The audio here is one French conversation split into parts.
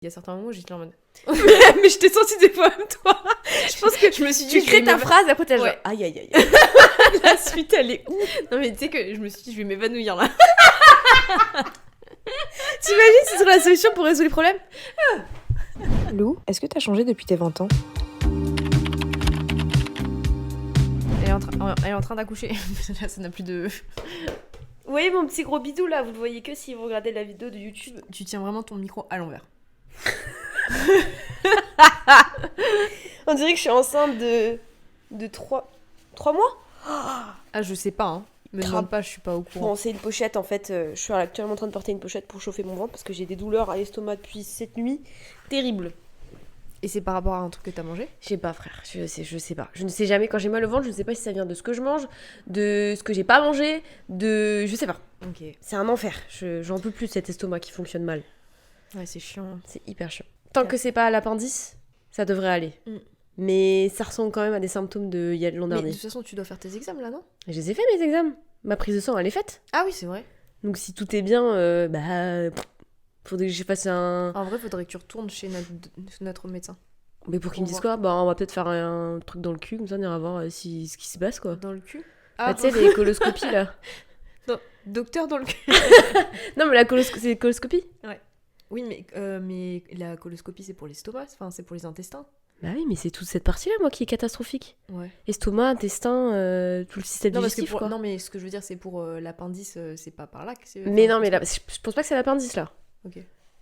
Il y a certains moments où j'étais là en mode... Mais je t'ai senti des fois même toi. Je pense que Je me suis dit... tu crées ta phrase, après t'es genre Ouais. aïe aïe aïe. La suite elle est où? Non mais tu sais que je me suis dit, je vais m'évanouir là. T'imagines si c'est la solution pour résoudre les problèmes? Lou, est-ce que t'as changé depuis tes 20 ans? Elle est en train d'accoucher. Là, ça n'a plus de... Vous voyez mon petit gros bidou là, vous le voyez que si vous regardez la vidéo de YouTube. Tu tiens vraiment ton micro à l'envers. On dirait que je suis enceinte de 3 mois. Ah, je sais pas, hein. Me demande pas, je suis pas au courant. Bon, c'est une pochette en fait. Je suis actuellement en train de porter une pochette pour chauffer mon ventre parce que j'ai des douleurs à l'estomac depuis cette nuit. Terrible. Et c'est par rapport à un truc que t'as mangé? Je sais pas, frère. Je sais pas. Je ne sais jamais. Quand j'ai mal au ventre, je ne sais pas si ça vient de ce que je mange, de ce que j'ai pas mangé, je sais pas. Ok. C'est un enfer. J'en peux plus de cet estomac qui fonctionne mal. Ouais, c'est chiant. C'est hyper chiant. Tant que c'est pas à l'appendice, ça devrait aller. Mm. Mais ça ressemble quand même à des symptômes de l'an Mais de dernier. toute façon, tu dois faire tes examens là, non? Je les ai fait mes examens. Ma prise de sang, elle est faite. Ah oui, c'est vrai. Donc si tout est bien, faudrait que je fasse un... En vrai, faudrait que tu retournes chez notre médecin. Mais pour qu'ils me Pour disent quoi? Bah on va peut-être faire un truc dans le cul, comme ça on ira voir ce qui se passe quoi. Dans le cul? Bah, tu sais, les coloscopies là. Non, docteur dans le cul. Non mais c'est les coloscopies. Oui, mais la coloscopie, c'est pour l'estomac, enfin, c'est pour les intestins. Bah oui, mais c'est toute cette partie-là, moi, qui est catastrophique. Ouais. Estomac, intestin, tout le système Non, parce que digestif, quoi. non, mais ce que je veux dire, c'est pour l'appendice, c'est pas par là que c'est... Mais non, mais là, je pense pas que c'est l'appendice, là. Ok.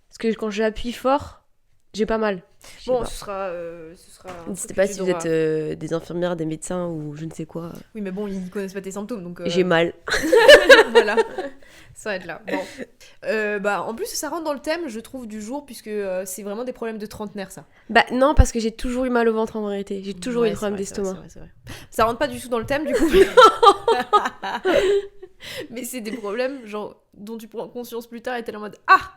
Parce que quand j'appuie fort, j'ai pas mal. Je sais Bon, pas. ce sera N'hésitez pas si vous êtes des infirmières, des médecins ou je ne sais quoi. Oui, mais bon, ils connaissent pas tes symptômes, donc... J'ai mal. Voilà. Ça va être là. Bon. Bah, en plus, ça rentre dans le thème, je trouve, du jour, puisque c'est vraiment des problèmes de trentenaire, ça. Bah non, parce que j'ai toujours eu mal au ventre en vérité. J'ai toujours eu Ouais, des problèmes c'est vrai, d'estomac. c'est vrai. Ça rentre pas du tout dans le thème, du coup. Mais c'est des problèmes, genre, dont tu prends conscience plus tard et t'es là en mode ah,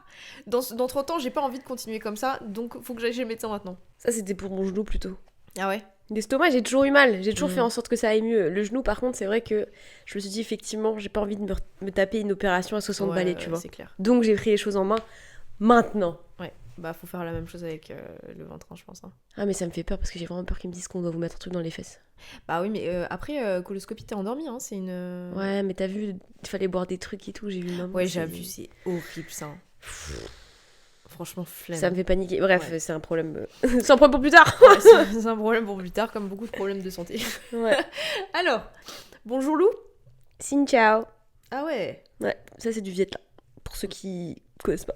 dans 30 ans, j'ai pas envie de continuer comme ça, donc faut que j'aille chez le médecin maintenant. Ça, c'était pour mon genou plutôt. Ah ouais? L'estomac, j'ai toujours eu mal. J'ai toujours Mhm. fait en sorte que ça aille mieux. Le genou, par contre, c'est vrai que je me suis dit, effectivement, j'ai pas envie de me taper une opération à 60 Ouais, balais, tu vois. c'est clair. Donc, j'ai pris les choses en main maintenant. Ouais. Bah, faut faire la même chose avec le ventre, hein, je pense. Hein. Ah, mais ça me fait peur parce que j'ai vraiment peur qu'ils me disent qu'on doit vous mettre un truc dans les fesses. Bah oui, mais après, coloscopie, t'es endormie, hein, c'est une... Ouais, mais t'as vu, il fallait boire des trucs et tout. J'ai vu maman. Ouais, j'ai vu, c'est horrible, ça. Hein. Franchement, flemme. Ça me fait paniquer. Bref, Ouais. c'est un problème. C'est un problème pour plus tard. Ouais, c'est un problème pour plus tard, comme beaucoup de problèmes de santé. Ouais. Alors, bonjour Lou. Xin ciao. Ah ouais. Ouais, ça c'est du Vietnam. Pour ceux qui connaissent pas.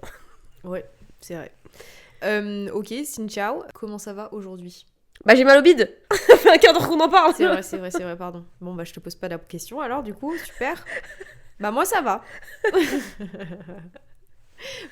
Ouais, c'est vrai. Ok, Xin Ciao. Comment ça va aujourd'hui? Bah j'ai mal au bide. Ça fait un quart d'heure qu'on en parle. C'est vrai, pardon. Bon, bah je te pose pas la question alors, du coup, super. Bah moi ça va.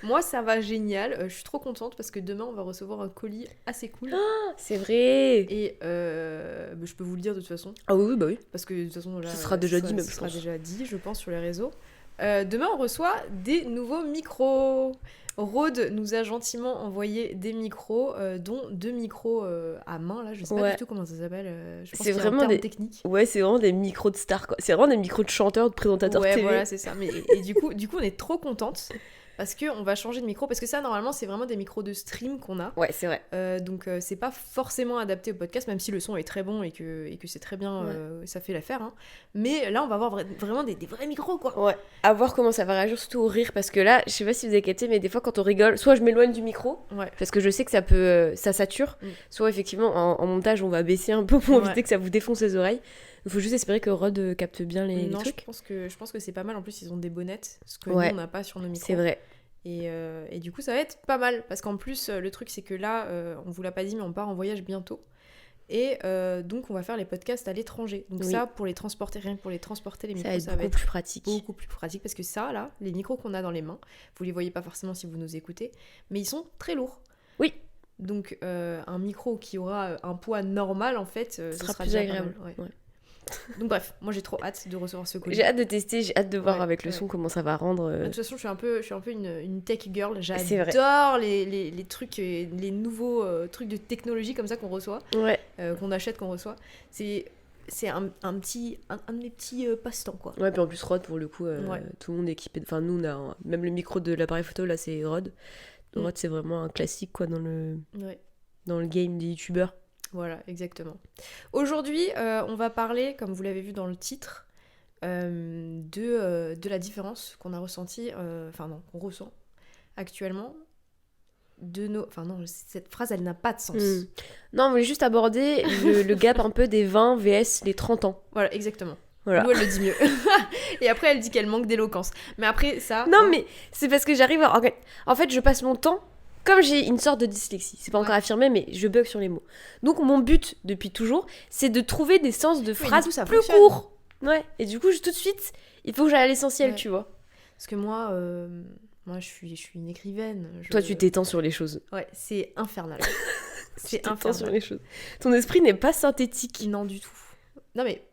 Moi ça va génial. Je suis trop contente parce que demain on va recevoir un colis assez cool. C'est vrai. Et bah, je peux vous le dire de toute façon. Ah oui, bah oui. Parce que de toute façon là, Ce sera déjà dit, même, ce je sera pense. déjà dit, je pense, sur les réseaux. Demain on reçoit des nouveaux micros. Rode nous a gentiment envoyé des micros, dont 2 micros à main, là, je sais pas Ouais. du tout comment ça s'appelle. Je pense C'est qu'il y a vraiment un terme des- technique. Ouais, c'est vraiment des micros de stars, quoi. C'est vraiment des micros de chanteurs, de présentateurs Ouais, TV. voilà, c'est ça. Mais, et du coup, on est trop contente parce qu'on va changer de micro. Parce que ça, normalement, c'est vraiment des micros de stream qu'on a. Ouais, c'est vrai. Donc, c'est pas forcément adapté au podcast, même si le son est très bon et que c'est très bien, ça fait l'affaire. Hein. Mais là, on va avoir vraiment des vrais micros, quoi. Ouais. À voir comment ça va réagir, surtout au rire, parce que là, je sais pas si vous avez capté, mais des fois quand on rigole, soit je m'éloigne du micro, Ouais. parce que je sais que ça peut, ça sature, soit effectivement en montage on va baisser un peu pour Ouais. éviter que ça vous défonce les oreilles. Il faut juste espérer que Rod capte bien les Non, trucs. je pense que c'est pas mal. En plus, ils ont des bonnettes, ce que Ouais. nous, on n'a pas sur nos micros. C'est vrai. Et du coup, ça va être pas mal. Parce qu'en plus, le truc, c'est que là, on vous l'a pas dit, mais on part en voyage bientôt. Et donc, on va faire les podcasts à l'étranger. Donc Oui. ça, pour les transporter, rien que pour les transporter, les Ça micros, va être ça va beaucoup être plus pratique. beaucoup plus pratique. Parce que ça, là, les micros qu'on a dans les mains, vous les voyez pas forcément si vous nous écoutez, mais ils sont très lourds. Oui. Donc, un micro qui aura un poids normal, en fait, Ce ce sera sera plus bien agréable. pas mal, ouais. Ouais. Donc bref, moi j'ai trop hâte de recevoir ce colis. J'ai hâte de tester, j'ai hâte de voir Ouais, avec le ouais. son comment ça va rendre. De toute façon, je suis un peu une tech girl. C'est vrai. J'adore les trucs, les nouveaux trucs de technologie comme ça qu'on reçoit, Ouais. qu'on achète, qu'on reçoit. C'est un de mes petits passe-temps, quoi. Ouais, puis en plus Rod pour le coup, Ouais. tout le monde est équipé. Enfin nous on a même le micro de l'appareil photo là c'est Rod. Rod, c'est vraiment un classique quoi dans Ouais. le game des youtubeurs. Voilà, exactement. Aujourd'hui, on va parler, comme vous l'avez vu dans le titre, de la différence qu'on a ressentie, qu'on ressent actuellement de nos... Enfin non, cette phrase, elle n'a pas de sens. Non, on voulait juste aborder le gap un peu des 20 vs les 30 ans. Voilà, exactement. Voilà. Lou, elle le dit mieux. Et après, elle dit qu'elle manque d'éloquence. Mais après, ça... Non, mais c'est parce que j'arrive à... En fait, je passe mon temps... Comme j'ai une sorte de dyslexie, c'est pas encore affirmé, mais je bug sur les mots. Donc mon but, depuis toujours, c'est de trouver des sens de phrases ça plus fonctionne. courts. Ouais, et du coup, tout de suite, il faut que j'aille à l'essentiel, tu vois. Parce que moi, je suis une écrivaine. Toi, tu t'étends sur les choses. Ouais, c'est infernal. C'est infernal. Sur les choses. Ton esprit n'est pas synthétique. Non, du tout. Non, mais...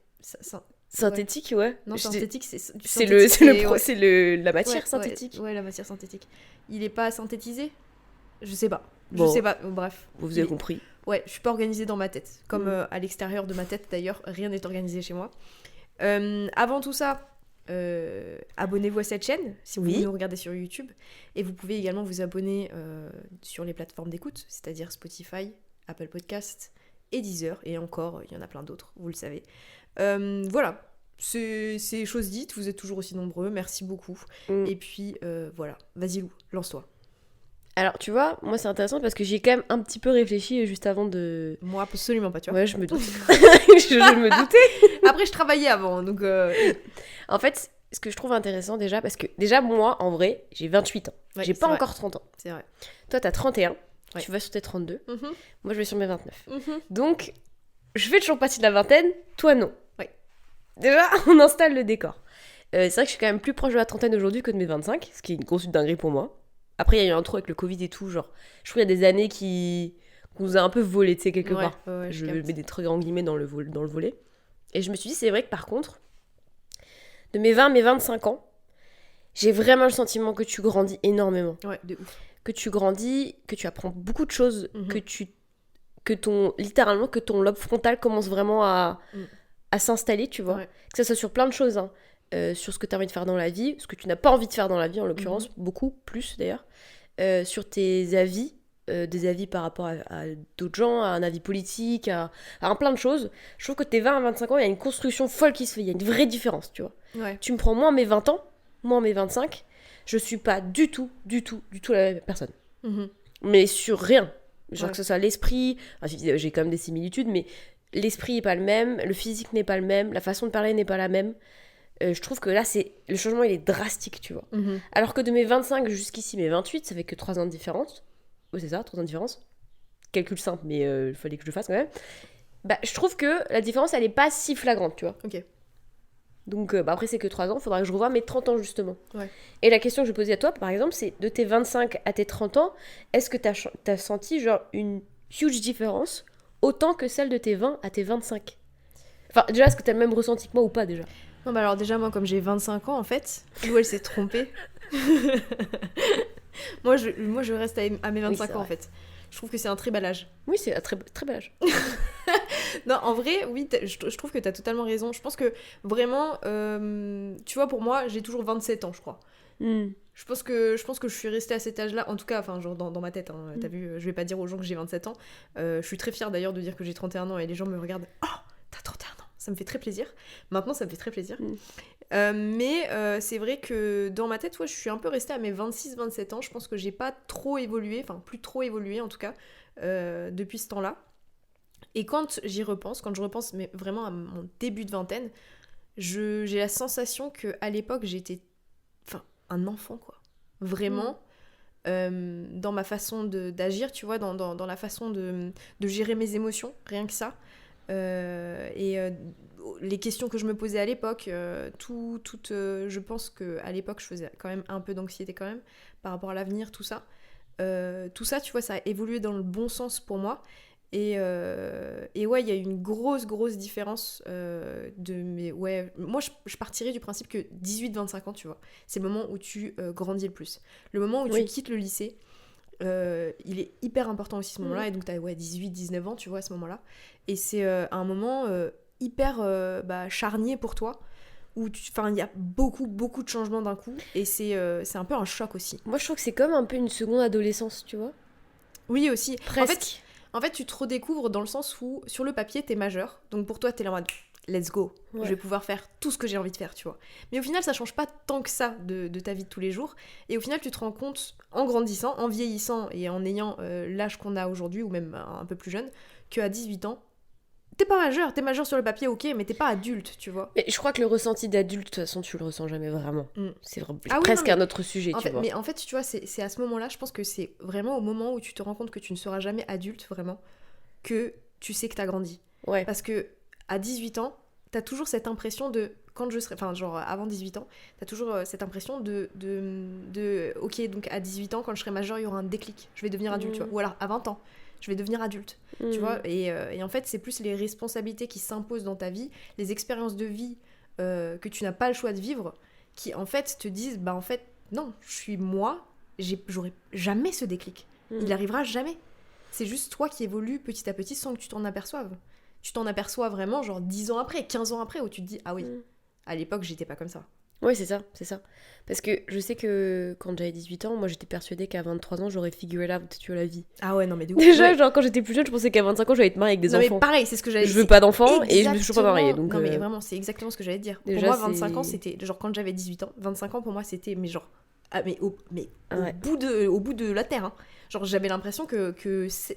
Synthétique, ouais. Non, synthétique, c'est la matière synthétique. Ouais, la matière synthétique. Il est pas synthétisé ? Je sais pas. Bon. Je sais pas. Bref. Vous avez compris. Ouais, je suis pas organisée dans ma tête. Comme à l'extérieur de ma tête, d'ailleurs, rien n'est organisé chez moi. Avant tout ça, abonnez-vous à cette chaîne si vous nous regardez sur YouTube. Et vous pouvez également vous abonner sur les plateformes d'écoute, c'est-à-dire Spotify, Apple Podcasts et Deezer. Et encore, il y en a plein d'autres, vous le savez. Voilà, c'est chose dite, vous êtes toujours aussi nombreux, merci beaucoup. Et puis voilà, vas-y Lou, lance-toi. Alors tu vois, moi c'est intéressant parce que j'ai quand même un petit peu réfléchi juste avant de... Moi absolument pas, tu vois. Ouais, je me doute. je me doutais. Après je travaillais avant, donc... En fait, ce que je trouve intéressant déjà, parce que déjà moi, en vrai, j'ai 28 ans. Ouais, j'ai pas encore 30 ans. C'est vrai. Toi t'as 31, tu vas sur tes 32. Moi je vais sur mes 29. Donc, je fais toujours partie de la vingtaine, toi non. Ouais. Déjà, on installe le décor. C'est vrai que je suis quand même plus proche de la trentaine aujourd'hui que de mes 25, ce qui est une grosse dinguerie pour moi. Après, il y a eu un trou avec le Covid et tout, genre, je trouve qu'il y a des années qu'on nous a un peu volé, tu sais, quelque part. Ouais, je mets des très grands guillemets dans le volet. Et je me suis dit, c'est vrai que par contre, de mes 20 à mes 25 ans, j'ai vraiment le sentiment que tu grandis énormément. Ouais, de ouf. Que tu grandis, que tu apprends beaucoup de choses, que ton lobe frontal commence vraiment à s'installer, tu vois. Ouais. Que ça soit sur plein de choses, hein. Sur ce que tu as envie de faire dans la vie, ce que tu n'as pas envie de faire dans la vie, en l'occurrence, beaucoup plus d'ailleurs, sur tes avis, des avis par rapport à d'autres gens, à un avis politique, à plein de choses. Je trouve que tes 20 à 25 ans, il y a une construction folle qui se fait, il y a une vraie différence, tu vois. Ouais. Tu me prends moi à mes 20 ans, moi à mes 25, je suis pas du tout la même personne. Mais sur rien. Genre que ce soit l'esprit, enfin, j'ai quand même des similitudes, mais l'esprit n'est pas le même, le physique n'est pas le même, la façon de parler n'est pas la même. Je trouve que là, le changement, il est drastique, tu vois. Alors que de mes 25 jusqu'ici, mes 28, ça fait que 3 ans de différence. Oui, c'est ça, 3 ans de différence. Calcul simple, mais il fallait que je le fasse quand même. Bah, je trouve que la différence, elle est pas si flagrante, tu vois. Ok. Donc, après, c'est que 3 ans, il faudra que je revoie mes 30 ans, justement. Ouais. Et la question que je posais à toi, par exemple, c'est de tes 25 à tes 30 ans, est-ce que t'as senti, genre, une huge différence, autant que celle de tes 20 à tes 25 ? Enfin, déjà, est-ce que t'as le même ressenti que moi ou pas, déjà ? Non, bah alors déjà, moi, comme j'ai 25 ans, en fait, Lou, elle s'est trompée. moi, je reste à mes 25 ans, en fait. Je trouve que c'est un très bel âge. Oui, c'est un très, très bel âge. Non, en vrai, oui, je trouve que t'as totalement raison. Je pense que, vraiment, tu vois, pour moi, j'ai toujours 27 ans, je crois. Je pense que je suis restée à cet âge-là, en tout cas, enfin, genre dans ma tête, hein, t'as vu, je vais pas dire aux gens que j'ai 27 ans. Je suis très fière, d'ailleurs, de dire que j'ai 31 ans, et les gens me regardent « Oh, t'as 31 ans !» Ça me fait très plaisir. Maintenant, ça me fait très plaisir. Mais c'est vrai que dans ma tête, ouais, je suis un peu restée à mes 26-27 ans. Je pense que j'ai pas trop évolué, enfin plus trop évolué en tout cas, depuis ce temps-là. Et quand je repense mais vraiment à mon début de vingtaine, j'ai la sensation qu'à l'époque, j'étais un enfant, quoi. Vraiment. Dans ma façon d'agir, tu vois, dans la façon de gérer mes émotions, rien que ça. Les questions que je me posais à l'époque, je pense qu'à l'époque je faisais quand même un peu d'anxiété quand même par rapport à l'avenir, tout ça, tu vois, ça a évolué dans le bon sens pour moi, et ouais, il y a une grosse différence moi je partirais du principe que 18-25 ans, tu vois, c'est le moment où tu grandis le plus, le moment où tu quittes le lycée. Il est hyper important aussi ce moment-là, et donc t'as 18-19 ans, tu vois, à ce moment-là, et c'est un moment hyper charnier pour toi, où il y a beaucoup de changements d'un coup, et c'est un peu un choc aussi. Moi, je trouve que c'est comme un peu une seconde adolescence, tu vois. Oui, aussi. Presque. En fait, tu te redécouvres dans le sens où, sur le papier, t'es majeur, donc pour toi, t'es là en mode let's go, je vais pouvoir faire tout ce que j'ai envie de faire, tu vois. Mais au final, ça change pas tant que ça de ta vie de tous les jours, et au final, tu te rends compte, en grandissant, en vieillissant, et en ayant l'âge qu'on a aujourd'hui, ou même un peu plus jeune, qu'à 18 ans, t'es pas majeur, t'es majeur sur le papier, ok, mais t'es pas adulte, tu vois. Mais je crois que le ressenti d'adulte, de toute façon, tu le ressens jamais vraiment. C'est presque un autre sujet, tu vois. Mais en fait, tu vois, c'est à ce moment-là, je pense que c'est vraiment au moment où tu te rends compte que tu ne seras jamais adulte, vraiment, que tu sais que t'as grandi. Ouais. Parce que à 18 ans, t'as toujours cette impression de... Quand je serai... Enfin, genre, avant 18 ans, t'as toujours cette impression de... Ok, donc à 18 ans, quand je serai majeur, il y aura un déclic. Je vais devenir adulte, tu vois. Ou alors, à 20 ans, je vais devenir adulte, tu vois. Et en fait, c'est plus les responsabilités qui s'imposent dans ta vie, les expériences de vie que tu n'as pas le choix de vivre, qui, en fait, te disent, bah, en fait, non, je suis moi, j'aurai jamais ce déclic. Il arrivera jamais. C'est juste toi qui évolues petit à petit sans que tu t'en aperçoives. Tu t'en aperçois vraiment genre 10 ans après, 15 ans après, où tu te dis « Ah oui, à l'époque, j'étais pas comme ça. » Ouais, c'est ça. Parce que je sais que quand j'avais 18 ans, moi j'étais persuadée qu'à 23 ans, j'aurais figure it out, tu vois, la vie. Ah ouais, non mais de ouf. Déjà, genre quand j'étais plus jeune, je pensais qu'à 25 ans, j'allais être mariée avec des enfants. Non mais pareil, c'est ce que j'allais dire. Je veux pas d'enfants et je me suis toujours pas mariée. Donc, non mais vraiment, c'est exactement ce que j'allais dire. Déjà, pour moi, 25 ans, c'était... Genre quand j'avais 18 ans, 25 ans pour moi, c'était... Mais genre... Ah, mais au bout de la terre, hein. Genre j'avais l'impression que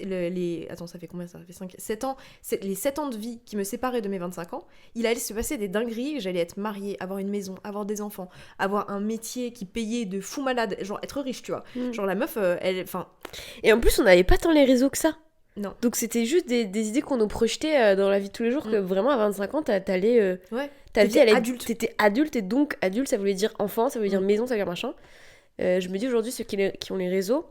les... Attends, ça fait combien ça fait 7 ans. Les 7 ans de vie qui me séparaient de mes 25 ans, il allait se passer des dingueries. J'allais être mariée, avoir une maison, avoir des enfants, avoir un métier qui payait de fou malade, genre être riche, tu vois. Genre la meuf, elle... Enfin... Et en plus, on n'avait pas tant les réseaux que ça. Non. Donc c'était juste des idées qu'on nous projetait dans la vie de tous les jours, que vraiment à 25 ans, t'allais... ta vie, elle adulte. T'étais adulte, et donc adulte, ça voulait dire enfant, ça voulait dire maison, ça veut dire machin. Je me dis aujourd'hui, ceux qui ont les réseaux,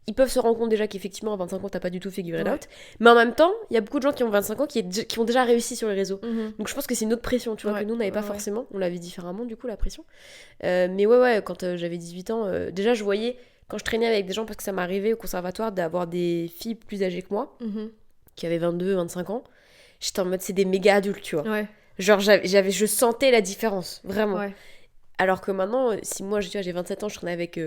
ils peuvent se rendre compte déjà qu'effectivement à 25 ans t'as pas du tout figure it out, mais en même temps il y a beaucoup de gens qui ont 25 ans qui ont déjà réussi sur les réseaux, donc je pense que c'est une autre pression, tu vois, que nous on n'avait pas forcément, on l'avait différemment du coup la pression, mais quand j'avais 18 ans, déjà je voyais quand je traînais avec des gens, parce que ça m'arrivait au conservatoire d'avoir des filles plus âgées que moi, qui avaient 22, 25 ans, j'étais en mode c'est des méga adultes, tu vois, genre je sentais la différence, vraiment. Alors que maintenant, si moi j'ai 27 ans, je traîne avec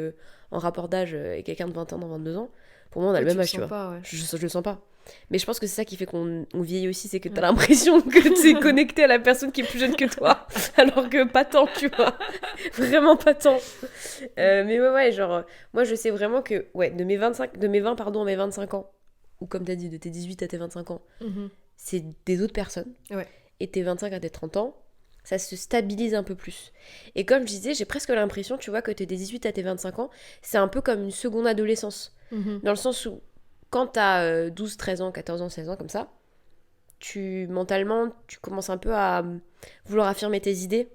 en rapport d'âge avec quelqu'un de 20 ans dans 22 ans, pour moi on a le même âge, tu vois. Pas, je le sens pas. Mais je pense que c'est ça qui fait qu'on vieillit aussi, c'est que t'as l'impression que t'es connecté à la personne qui est plus jeune que toi, alors que pas tant, tu vois. Vraiment pas tant. Mais genre, moi je sais vraiment que de mes 20 à mes 25 ans, ou comme t'as dit, de tes 18 à tes 25 ans, c'est des autres personnes. Et tes 25 à tes 30 ans, ça se stabilise un peu plus. Et comme je disais, j'ai presque l'impression, tu vois, que t'es des 18 à tes 25 ans, c'est un peu comme une seconde adolescence. Dans le sens où, quand t'as 12, 13 ans, 14 ans, 16 ans, comme ça, mentalement, tu commences un peu à vouloir affirmer tes idées,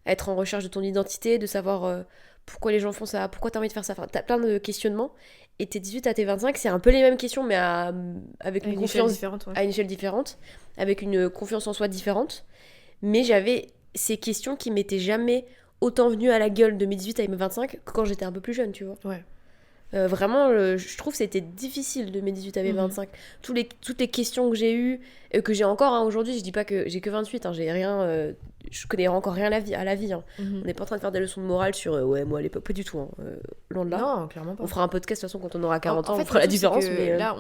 à être en recherche de ton identité, de savoir pourquoi les gens font ça, pourquoi t'as envie de faire ça. Enfin, t'as plein de questionnements. Et tes 18 à tes 25, c'est un peu les mêmes questions, mais avec une confiance différente, à une échelle différente, avec une confiance en soi différente. Mais j'avais ces questions qui m'étaient jamais autant venues à la gueule de mes 18 à mes 25 que quand j'étais un peu plus jeune, tu vois. Vraiment, je trouve que c'était difficile de mes 18 à mes 25. Toutes les questions que j'ai eues, que j'ai encore aujourd'hui, je dis pas que j'ai que 28, hein, j'ai rien, je connais encore rien à la vie. Hein. On n'est pas en train de faire des leçons de morale sur moi à l'époque, pas du tout. Hein, loin de là. Non, clairement pas. On fera un podcast de toute façon quand on aura 40 ans, on fera la différence. Mais là,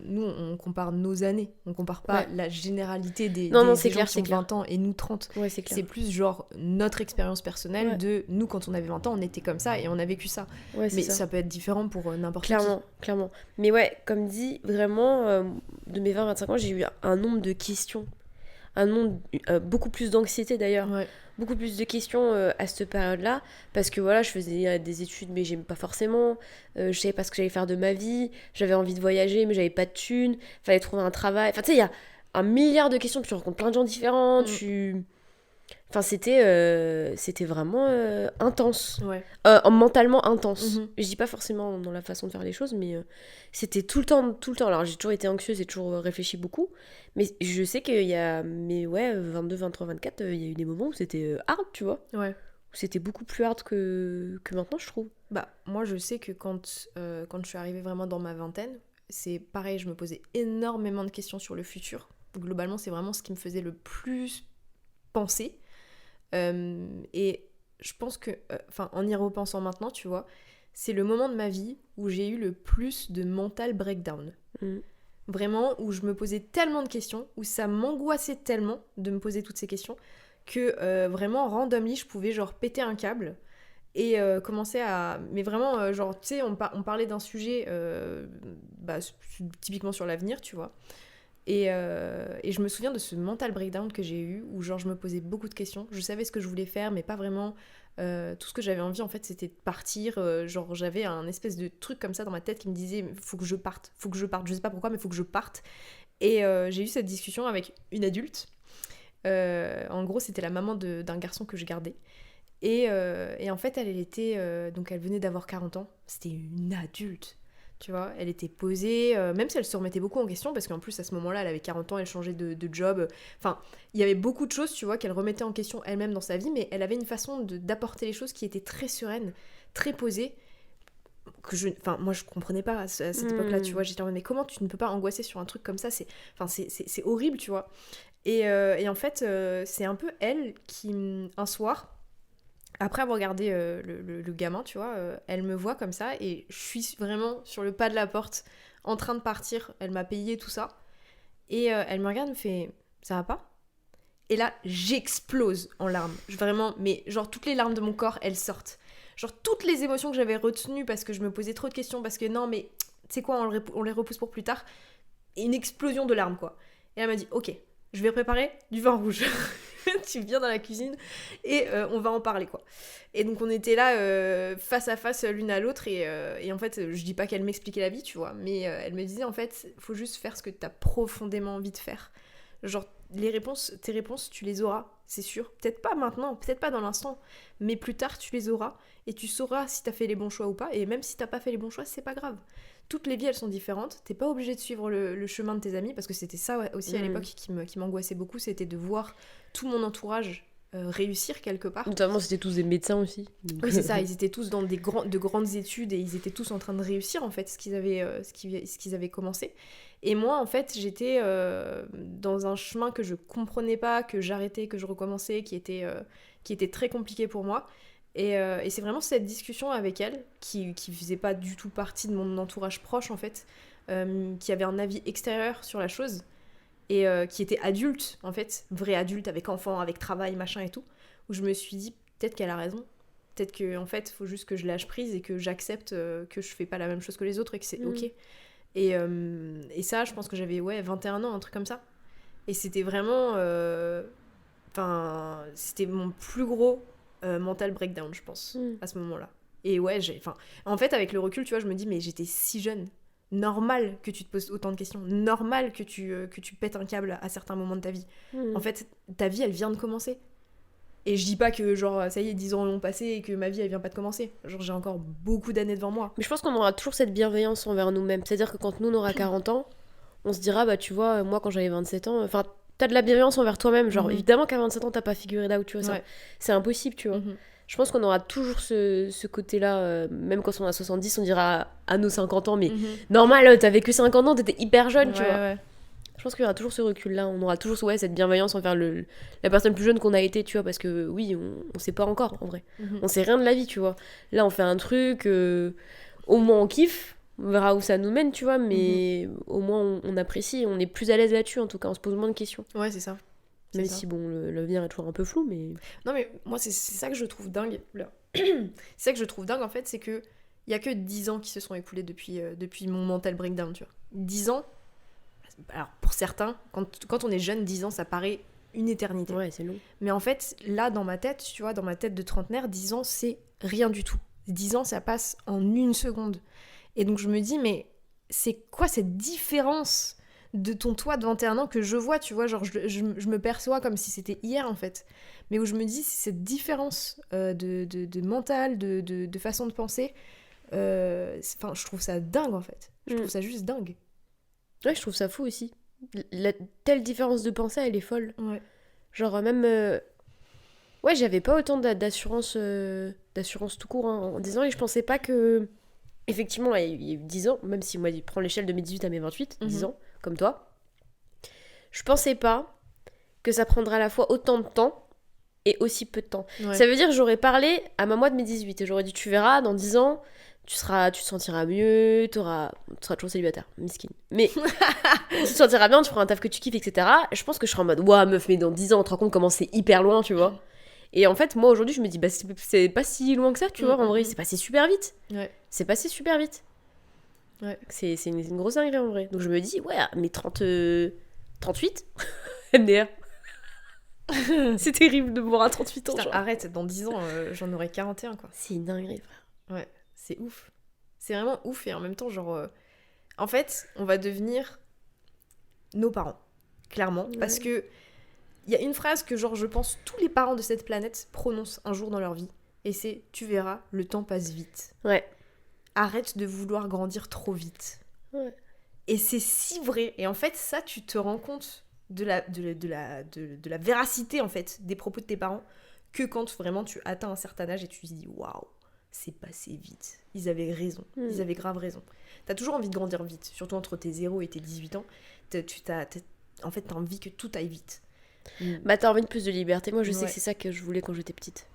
nous, on compare nos années, on compare pas la généralité des gens clair, qui ont 20 ans et nous 30. Ouais, c'est clair. C'est plus genre notre expérience personnelle de nous, quand on avait 20 ans, on était comme ça et on a vécu ça. Mais ça peut être différent pour n'importe qui. Clairement. Mais comme dit, vraiment, de mes 20-25 ans, j'ai eu un nombre de questions. Beaucoup plus d'anxiété d'ailleurs, beaucoup plus de questions à cette période-là, parce que voilà, je faisais des études mais j'aimais pas forcément, je savais pas ce que j'allais faire de ma vie, j'avais envie de voyager mais j'avais pas de thunes, fallait trouver un travail, enfin tu sais, il y a un milliard de questions, puis tu rencontres plein de gens différents, Enfin, c'était vraiment intense. Mentalement intense. Je dis pas forcément dans la façon de faire les choses, mais c'était tout le temps. Alors, j'ai toujours été anxieuse et toujours réfléchi beaucoup. Mais je sais qu'il y a... 22, 23, 24, il y a eu des moments où c'était hard, tu vois. Où c'était beaucoup plus hard que maintenant, je trouve. Bah, moi, je sais que quand je suis arrivée vraiment dans ma vingtaine, c'est pareil, je me posais énormément de questions sur le futur. Globalement, c'est vraiment ce qui me faisait le plus penser. Et je pense que, en y repensant maintenant, tu vois, c'est le moment de ma vie où j'ai eu le plus de mental breakdown. Vraiment, où je me posais tellement de questions, où ça m'angoissait tellement de me poser toutes ces questions, que vraiment, randomly, je pouvais genre péter un câble et commencer à... Mais vraiment, genre, tu sais, on parlait d'un sujet typiquement sur l'avenir, tu vois. Et je me souviens de ce mental breakdown que j'ai eu, où genre je me posais beaucoup de questions. Je savais ce que je voulais faire, mais pas vraiment. Tout ce que j'avais envie, en fait, c'était de partir. Genre, j'avais un espèce de truc comme ça dans ma tête qui me disait « faut que je parte, faut que je parte ». Je sais pas pourquoi, mais faut que je parte. Et j'ai eu cette discussion avec une adulte. En gros, c'était la maman d'un garçon que je gardais. Et en fait, elle était... donc, elle venait d'avoir 40 ans. C'était une adulte. Tu vois, elle était posée, même si elle se remettait beaucoup en question, parce qu'en plus, à ce moment-là, elle avait 40 ans, elle changeait de job. Enfin, il y avait beaucoup de choses, tu vois, qu'elle remettait en question elle-même dans sa vie, mais elle avait une façon d'apporter les choses qui était très sereine, très posée, que moi, je comprenais pas à cette époque-là, tu vois. J'étais en mode, mais comment tu ne peux pas angoisser sur un truc comme ça ? C'est horrible, tu vois. Et en fait, c'est un peu elle qui, un soir... Après avoir regardé le gamin, tu vois, elle me voit comme ça et je suis vraiment sur le pas de la porte en train de partir. Elle m'a payé tout ça. Et elle me regarde et me fait « ça va pas ?» Et là, j'explose en larmes. Vraiment, mais genre toutes les larmes de mon corps, elles sortent. Genre toutes les émotions que j'avais retenues parce que je me posais trop de questions, parce que non, mais tu sais quoi, on les repousse pour plus tard. Et une explosion de larmes, quoi. Et elle m'a dit « ok, je vais préparer du vin rouge. » Tu viens dans la cuisine et on va en parler, quoi. Et donc on était là face à face l'une à l'autre et en fait je dis pas qu'elle m'expliquait la vie, tu vois, mais elle me disait en fait faut juste faire ce que t'as profondément envie de faire. Genre tes réponses tu les auras, c'est sûr. Peut-être pas maintenant, peut-être pas dans l'instant, mais plus tard tu les auras et tu sauras si t'as fait les bons choix ou pas. Et même si t'as pas fait les bons choix, c'est pas grave. Toutes les vies elles sont différentes, t'es pas obligé de suivre le chemin de tes amis, parce que c'était ça aussi à l'époque qui m'angoissait beaucoup, c'était de voir tout mon entourage réussir quelque part. Notamment c'était tous des médecins aussi. Donc... Oui c'est ça, ils étaient tous dans de grandes études et ils étaient tous en train de réussir en fait ce qu'ils avaient commencé. Et moi en fait j'étais dans un chemin que je comprenais pas, que j'arrêtais, que je recommençais, qui était très compliqué pour moi. Et c'est vraiment cette discussion avec elle, qui faisait pas du tout partie de mon entourage proche en fait, qui avait un avis extérieur sur la chose, et qui était adulte en fait, vrai adulte avec enfant, avec travail, machin et tout, où je me suis dit peut-être qu'elle a raison, peut-être qu'en fait faut juste que je lâche prise et que j'accepte que je fais pas la même chose que les autres et que c'est ok. Et ça je pense que j'avais 21 ans, un truc comme ça. Et c'était vraiment... c'était mon plus gros... mental breakdown je pense à ce moment-là. Et en fait avec le recul tu vois je me dis mais j'étais si jeune, normal que tu te poses autant de questions, normal que tu pètes un câble à certains moments de ta vie. En fait ta vie elle vient de commencer et je dis pas que genre ça y est 10 ans l'ont passé et que ma vie elle vient pas de commencer, genre j'ai encore beaucoup d'années devant moi. Mais je pense qu'on aura toujours cette bienveillance envers nous-mêmes, c'est-à-dire que quand nous on aura 40 ans on se dira bah tu vois moi quand j'avais 27 ans enfin t'as de la bienveillance envers toi-même, genre évidemment qu'à 27 ans t'as pas figuré là où tu vois ça, c'est impossible tu vois. Je pense qu'on aura toujours ce côté-là, même quand on a 70 on dira à nos 50 ans mais normal t'as vécu 50 ans, t'étais hyper jeune tu vois. Je pense qu'il y aura toujours ce recul-là, on aura toujours cette bienveillance envers la personne plus jeune qu'on a été, tu vois, parce que oui on sait pas encore en vrai, on sait rien de la vie tu vois. Là on fait un truc, au moins on kiffe. On verra où ça nous mène, tu vois, mais au moins on apprécie, on est plus à l'aise là-dessus, en tout cas, on se pose moins de questions. Ouais, c'est ça. Même si, bon, l'avenir est toujours un peu flou, mais... Non, mais moi, c'est ça que je trouve dingue. C'est ça que je trouve dingue, en fait, c'est que il y a que 10 ans qui se sont écoulés depuis mon mental breakdown, tu vois. 10 ans, alors pour certains, quand on est jeune, 10 ans, ça paraît une éternité. Ouais, c'est long. Mais en fait, là, dans ma tête, tu vois, dans ma tête de trentenaire, 10 ans, c'est rien du tout. 10 ans, ça passe en une seconde. Et donc je me dis, mais c'est quoi cette différence de ton toi de 21 ans que je vois, tu vois, genre je me perçois comme si c'était hier en fait. Mais où je me dis, c'est cette différence de mental, de façon de penser, je trouve ça dingue en fait. Je trouve ça juste dingue. Ouais, je trouve ça fou aussi. Telle différence de pensée, elle est folle. Ouais. Genre même... Ouais, j'avais pas autant d'assurance tout court en 10 ans et je pensais pas que... Effectivement, il y a eu 10 ans, même si moi, je prends l'échelle de mes 18 à mes 28, 10 ans, comme toi. Je pensais pas que ça prendrait à la fois autant de temps et aussi peu de temps. Ouais. Ça veut dire que j'aurais parlé à ma moi de mes 18 et j'aurais dit tu verras, dans 10 ans, tu te sentiras mieux, tu seras toujours célibataire, miskin. Mais tu te sentiras bien, tu feras un taf que tu kiffes, etc. Et je pense que je serai en mode, ouah meuf, mais dans 10 ans, on te rend compte comment c'est hyper loin, tu vois. Et en fait, moi aujourd'hui, je me dis, bah c'est pas si loin que ça, tu vois, en vrai, c'est passé super vite. Ouais. C'est passé super vite. Ouais. C'est une grosse dinguerie en vrai. Donc je me dis, ouais, mais 38 MDR. C'est terrible de mourir à 38 ans. Putain, genre. arrête, dans 10 ans, j'en aurai 41, quoi. C'est une dinguerie, frère. Ouais, c'est ouf. C'est vraiment ouf, et en même temps, genre... En fait, on va devenir nos parents, clairement. Ouais. Parce que il y a une phrase que, genre, je pense tous les parents de cette planète prononcent un jour dans leur vie. Et c'est « Tu verras, le temps passe vite. » Ouais. Arrête de vouloir grandir trop vite. Ouais. Et c'est si vrai. Et en fait, ça, tu te rends compte de la véracité, en fait, des propos de tes parents, que quand vraiment tu atteins un certain âge et tu te dis « Waouh, c'est passé vite. Ils avaient raison. Ils avaient grave raison. » T'as toujours envie de grandir vite, surtout entre tes 0 et tes 18 ans. En fait, t'as envie que tout aille vite. Bah t'as envie de plus de liberté. Moi je sais Ouais. que c'est ça que je voulais quand j'étais petite.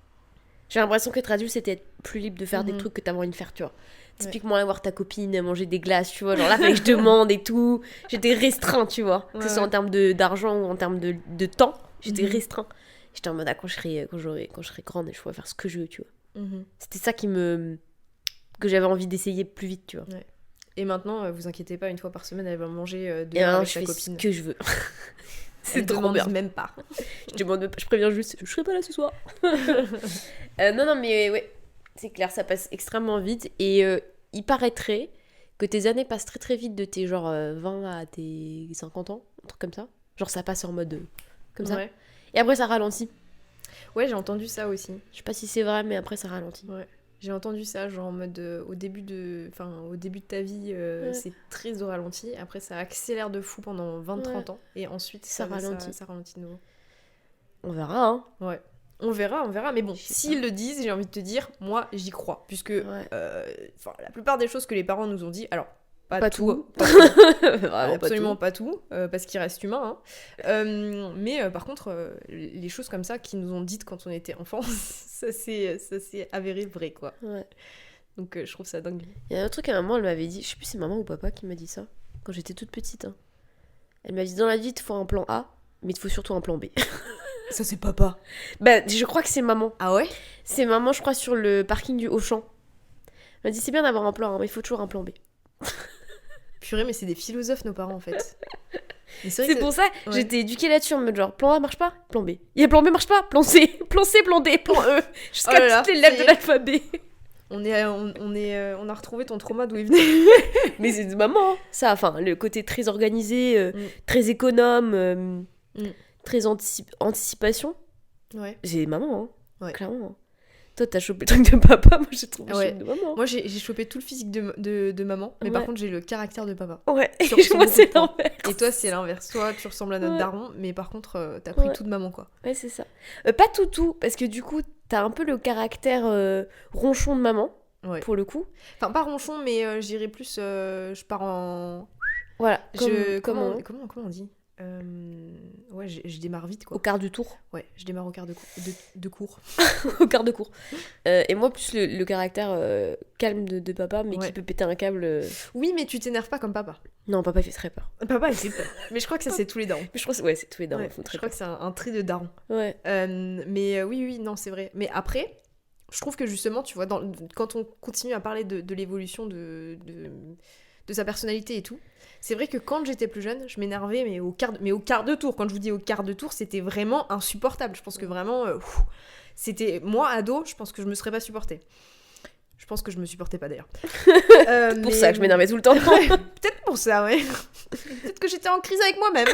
J'ai l'impression qu'être adulte c'était être plus libre de faire des trucs que t'avais envie de faire, tu vois. Typiquement aller voir ta copine, manger des glaces, tu vois. Genre là fallait que je demande et tout. J'étais restreint, tu vois. Que ce soit en termes d'argent ou en termes de temps. J'étais restreint. J'étais en mode quand je serai grande et je pourrais faire ce que je veux, tu vois. C'était ça que j'avais envie d'essayer plus vite, tu vois. Ouais. Et maintenant, vous inquiétez pas, une fois par semaine, elle va manger Et dehors maintenant avec je sa fais copine. ce que je veux. Elle demande même pas. Je préviens juste, je serai pas là ce soir. Non, mais ouais, c'est clair, ça passe extrêmement vite. Et il paraîtrait que tes années passent très très vite de tes genre 20 à tes 50 ans, un truc comme ça. Genre ça passe en mode comme ça. Ouais. Et après ça ralentit. Ouais, j'ai entendu ça aussi. Je sais pas si c'est vrai, mais après ça ralentit. Ouais. J'ai entendu ça, genre en mode au début de ta vie, c'est très au ralenti. Après, ça accélère de fou pendant 20-30 ans. Et ensuite, Ça ralentit. Ça ralentit de nouveau. On verra, hein. Ouais. On verra. Mais bon, Je sais s'ils le disent, j'ai envie de te dire, moi, j'y crois. Puisque la plupart des choses que les parents nous ont dit, alors, pas tout. Vraiment Absolument pas tout, parce qu'il reste humain. Hein. Mais par contre, les choses comme ça qu'ils nous ont dites quand on était enfant, ça s'est avéré vrai, quoi. Ouais. Donc je trouve ça dingue. Il y a un truc à maman, elle m'avait dit, je sais plus si c'est maman ou papa qui m'a dit ça, quand j'étais toute petite. Hein. Elle m'a dit, dans la vie, il te faut un plan A, mais il te faut surtout un plan B. Ça, c'est papa. Bah, je crois que c'est maman. Ah ouais? C'est maman, je crois, sur le parking du Auchan. Elle m'a dit, c'est bien d'avoir un plan A, mais il faut toujours un plan B. Purée, mais c'est des philosophes, nos parents, en fait. C'est pour ça, j'étais éduquée là-dessus, en mode genre, plan A marche pas, plan B. Il y a plan B marche pas, plan C, plan C, plan D, plan E, jusqu'à toutes les lettres de l'alphabet. On a retrouvé ton trauma d'où il venait. Mais c'est de maman, ça, enfin, le côté très organisé, très économe, très anticipation. Ouais. C'est maman, hein, Ouais. clairement. Toi, t'as chopé le truc de papa, moi j'ai trouvé le truc de maman. Moi, j'ai chopé tout le physique de maman, mais par contre, j'ai le caractère de papa. Ouais, Sur moi beaucoup c'est de points. l'inverse. Et toi, c'est l'inverse. Toi, tu ressembles à notre daron, mais par contre, t'as pris tout de maman, quoi. Ouais, c'est ça. Pas tout, parce que du coup, t'as un peu le caractère ronchon de maman, pour le coup. Enfin, pas ronchon, mais j'irais plus. Je pars en. Voilà. Comment on dit Ouais, je démarre vite, quoi. Au quart du tour. Ouais, je démarre au quart de cours. Au quart de cours. Et moi, plus le caractère calme de papa, mais qui peut péter un câble. Oui, mais tu t'énerves pas comme papa. Non, papa, il fait très peur. Papa, il fait peur. Mais je crois que ça, c'est tous les darons. Mais je crois que c'est tous les darons. Je crois que c'est un trait de daron. Ouais. Mais oui, non, c'est vrai. Mais après, je trouve que justement, tu vois, quand on continue à parler de l'évolution de sa personnalité et tout, c'est vrai que quand j'étais plus jeune, je m'énervais, mais au quart de tour. Quand je vous dis au quart de tour, c'était vraiment insupportable. Je pense que vraiment, c'était... Moi, ado, je pense que je me serais pas supportée. Je pense que je me supportais pas, d'ailleurs. C'est pour ça que je m'énervais tout le temps. Ouais, peut-être pour ça, ouais. Peut-être que j'étais en crise avec moi-même.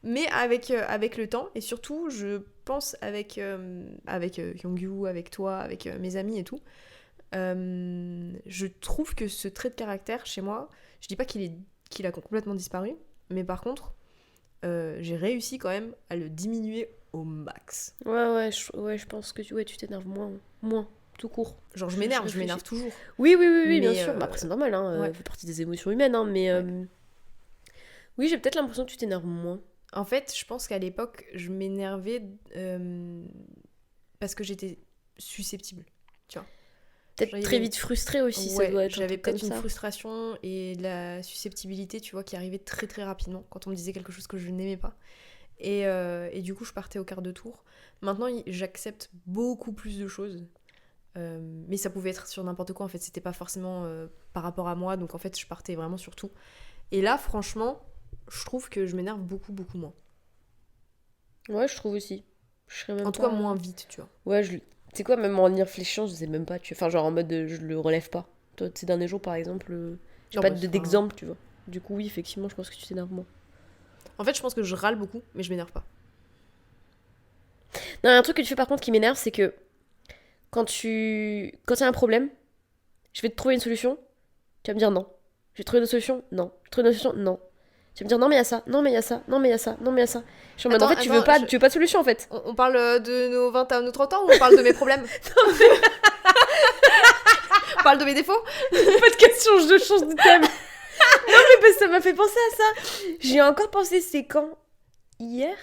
Mais avec le temps, et surtout, je pense avec Kyungyu, avec toi, avec mes amis et tout, je trouve que ce trait de caractère, chez moi, je dis pas qu'il a complètement disparu, mais par contre, j'ai réussi quand même à le diminuer au max. Ouais, je pense que tu t'énerves moins, tout court. Genre, je m'énerve toujours. Oui, bien sûr. Bah, après, c'est normal, hein, ça fait partie des émotions humaines, hein, mais oui, j'ai peut-être l'impression que tu t'énerves moins. En fait, je pense qu'à l'époque, je m'énervais parce que j'étais susceptible, tu vois. Peut-être très vite frustrée aussi, ouais, ça doit être j'avais peut-être une ça. frustration et de la susceptibilité, tu vois, qui arrivait très très rapidement quand on me disait quelque chose que je n'aimais pas. Et du coup, je partais au quart de tour. Maintenant, j'accepte beaucoup plus de choses. Mais ça pouvait être sur n'importe quoi, en fait. C'était pas forcément par rapport à moi. Donc, en fait, je partais vraiment sur tout. Et là, franchement, je trouve que je m'énerve beaucoup, beaucoup moins. Ouais, je trouve aussi. En tout cas, moins vite, tu vois. Ouais, c'est quoi, même en y réfléchissant, je sais même pas, tu vois. Enfin, genre en mode, je le relève pas. Toi, ces derniers jours, par exemple, j'ai pas d'exemple, tu vois. Du coup, oui, effectivement, je pense que tu t'énerves moins. En fait, je pense que je râle beaucoup, mais je m'énerve pas. Non, il y a un truc que tu fais par contre qui m'énerve, c'est que quand il y a un problème, je vais te trouver une solution, tu vas me dire non. Je vais trouver une solution, non. Je vais trouver une solution, non. Tu vas me dire non mais il y a ça, non mais il y a ça, non mais il y a ça, non mais il y a ça. Je suis en mode, en fait, tu veux pas de solution en fait. On parle de nos 20 à nos 30 ans ou on parle de mes problèmes? On parle de mes défauts? Pas de question, je change de thème. Non mais parce que ça m'a fait penser à ça. J'y ai encore pensé, c'est quand? Hier?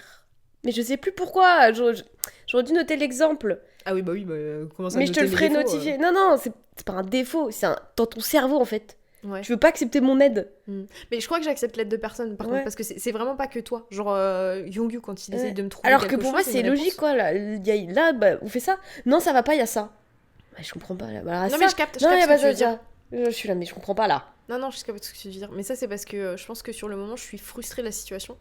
Mais je sais plus pourquoi. J'aurais dû noter l'exemple. Ah oui, bah comment ça? Mais je te le ferai notifier. Non, c'est pas un défaut, c'est dans ton cerveau en fait. Ouais. Tu veux pas accepter mon aide. Mais je crois que j'accepte l'aide de personne par contre, parce que c'est vraiment pas que toi. Genre Yongyu quand il essaye de me trouver alors quelque que pour moi c'est logique quoi. Là, bah, on fait ça. Non, ça va pas, il y a ça. Bah, je comprends pas là. Bah, non ça. Mais je capte non, ce que tu veux dire. Je suis là mais je comprends pas là. Non, je capte ce que tu veux dire. Mais ça c'est parce que je pense que sur le moment je suis frustrée de la situation.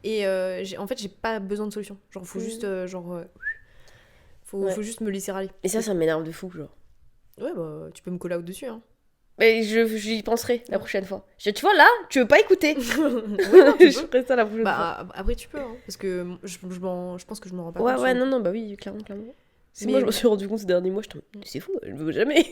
Et en fait j'ai pas besoin de solution. Genre faut juste faut juste me laisser râler. Et ça m'énerve de fou genre. Ouais bah tu peux me call out dessus hein. Mais j'y penserai la prochaine fois. Tu vois là, tu veux pas écouter. Oui, non, je ferai ça la prochaine fois. Après tu peux hein, parce que je pense que je m'en rends pas compte. Ouais, non, bah oui, clairement. Mais moi je me suis rendu compte ces derniers mois, c'est fou, je veux jamais.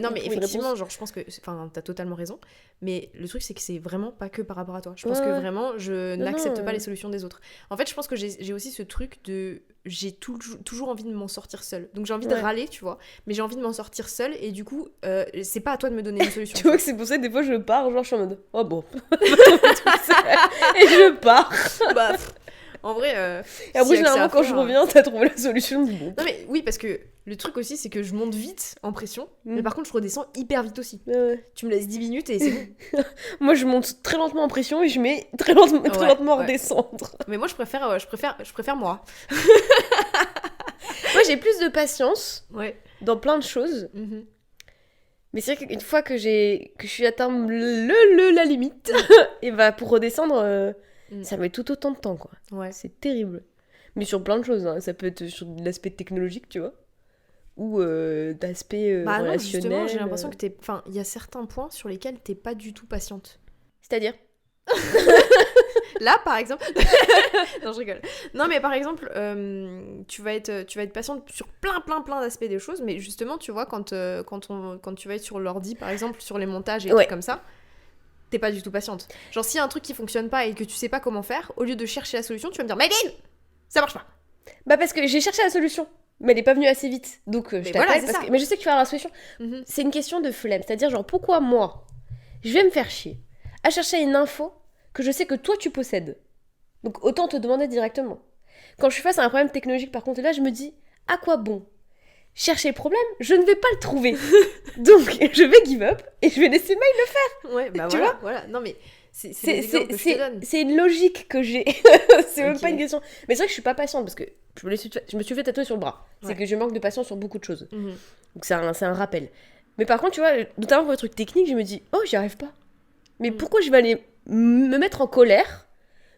Non mais effectivement, genre je pense que t'as totalement raison, mais le truc c'est que c'est vraiment pas que par rapport à toi. Je pense que vraiment je n'accepte pas les solutions des autres. En fait, je pense que j'ai aussi ce truc de j'ai toujours envie de m'en sortir seule. Donc j'ai envie de râler, tu vois, mais j'ai envie de m'en sortir seule et du coup, c'est pas à toi de me donner une solution. Tu vois que c'est pour ça que des fois je pars, genre je suis en mode oh bon. Et je pars. Bah en vrai, et après, généralement, quand je reviens, t'as trouvé la solution. Bon. Non, mais oui, parce que le truc aussi, c'est que je monte vite en pression, mais par contre, je redescends hyper vite aussi. Tu me laisses 10 minutes et c'est bon. Moi, je monte très lentement en pression et je mets très lentement à redescendre. Mais moi, je préfère moi. Moi, j'ai plus de patience dans plein de choses. Mais c'est vrai qu'une fois que je suis atteint la limite, et bah, pour redescendre. Ça met tout autant de temps, quoi. Ouais. C'est terrible. Mais sur plein de choses, hein. Ça peut être sur l'aspect technologique, tu vois. Ou d'aspect relationnel. Non, justement, j'ai l'impression que il y a certains points sur lesquels t'es pas du tout patiente. C'est-à-dire Là, par exemple... non, je rigole. Non, mais par exemple, tu vas être patiente sur plein d'aspects des choses, mais justement, tu vois, quand tu vas être sur l'ordi, par exemple, sur les montages et trucs comme ça, t'es pas du tout patiente. Genre, s'il y a un truc qui fonctionne pas et que tu sais pas comment faire, au lieu de chercher la solution, tu vas me dire Maëlyn, ça marche pas. Bah, parce que j'ai cherché la solution, mais elle est pas venue assez vite. Donc, je t'appelle mais je sais que tu vas avoir la solution. C'est une question de flemme. C'est-à-dire, genre, pourquoi moi, je vais me faire chier à chercher une info que je sais que toi, tu possèdes. Donc, autant te demander directement. Quand je suis face à un problème technologique, par contre, là, je me dis à quoi bon chercher le problème, je ne vais pas le trouver. Donc, je vais give up et je vais laisser Maï le faire. Ouais, bah tu voilà. Non, mais c'est une logique que j'ai. C'est même pas une question. Mais c'est vrai que je suis pas patiente parce que je me suis fait tatouer sur le bras. C'est que je manque de patience sur beaucoup de choses. Donc, c'est un rappel. Mais par contre, tu vois, notamment pour les trucs techniques, je me dis, oh, j'y arrive pas. Mais pourquoi je vais aller me mettre en colère,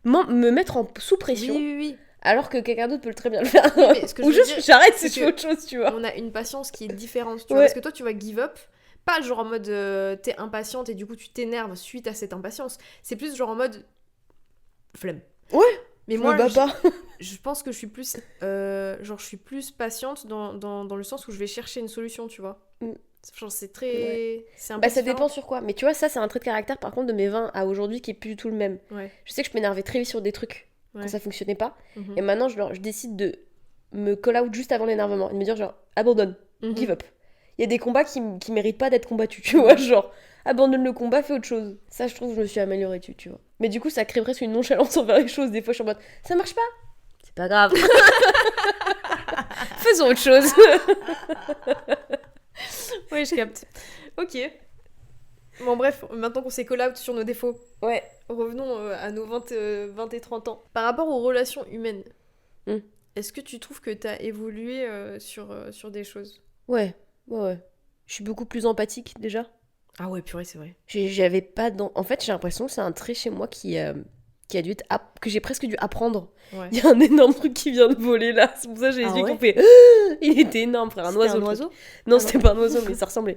me mettre sous pression Oui. Alors que quelqu'un d'autre peut très bien le faire. Oui, ou juste j'arrête si je fais autre chose, tu vois. On a une patience qui est différente, tu vois, parce que toi tu vas give up, pas genre en mode t'es impatiente et du coup tu t'énerves suite à cette impatience, c'est plus genre en mode flemme. Ouais. Mais je moi me bats pas. Je pense que je suis plus je suis plus patiente dans le sens où je vais chercher une solution, tu vois. Genre c'est très c'est un peu ça dépend sur quoi, mais tu vois, ça c'est un trait de caractère par contre de mes 20 à aujourd'hui qui est plus du tout le même. Je sais que je m'énervais très vite sur des trucs quand ça fonctionnait pas, et maintenant je décide de me call out juste avant l'énervement et de me dire genre abandonne, give up. Il y a des combats qui méritent pas d'être combattus, tu vois, genre, abandonne le combat, fais autre chose. Ça, je trouve que je me suis améliorée dessus, tu vois. Mais du coup, ça crée presque une nonchalance envers les choses. Des fois, je suis en mode, ça marche pas. C'est pas grave. Faisons autre chose. Ouais, je capte. Ok. Bon, bref, maintenant qu'on s'est collab sur nos défauts, Ouais. revenons à nos 20 et 30 ans. Par rapport aux relations humaines, est-ce que tu trouves que t'as évolué sur des choses? Ouais. Je suis beaucoup plus empathique, déjà. Ah ouais, purée, c'est vrai. J'avais pas En fait, j'ai l'impression que c'est un trait chez moi qui a dû être que j'ai presque dû apprendre. Ouais. Il y a un énorme truc qui vient de voler là. C'est pour ça que j'ai les yeux qui fait. Il était énorme, frère. Un oiseau. Un oiseau? Non, c'était pas un oiseau, mais ça ressemblait.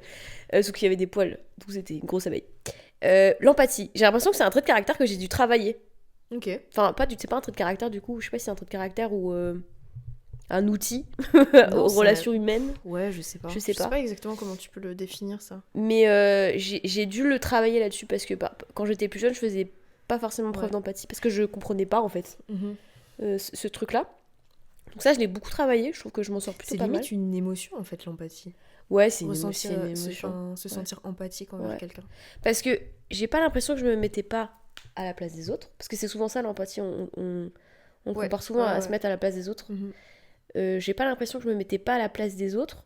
Sauf qu'il y avait des poils. Donc c'était une grosse abeille. L'empathie. J'ai l'impression que c'est un trait de caractère que j'ai dû travailler. Ok. Enfin, c'est pas un trait de caractère du coup. Je sais pas si c'est un trait de caractère ou un outil Non, aux relations humaines. Ouais, je sais pas. Je sais pas exactement comment tu peux le définir, ça. Mais j'ai dû le travailler là-dessus parce que quand j'étais plus jeune, je faisais pas forcément preuve d'empathie parce que je comprenais pas en fait ce truc-là. Donc ça, je l'ai beaucoup travaillé. Je trouve que je m'en sors plutôt pas mal. C'est limite une émotion en fait, l'empathie. Ouais, c'est une émotion. Se sentir empathique envers quelqu'un. Parce que j'ai pas l'impression que je me mettais pas à la place des autres. Parce que c'est souvent ça l'empathie. On compare souvent à se mettre à la place des autres. J'ai pas l'impression que je me mettais pas à la place des autres.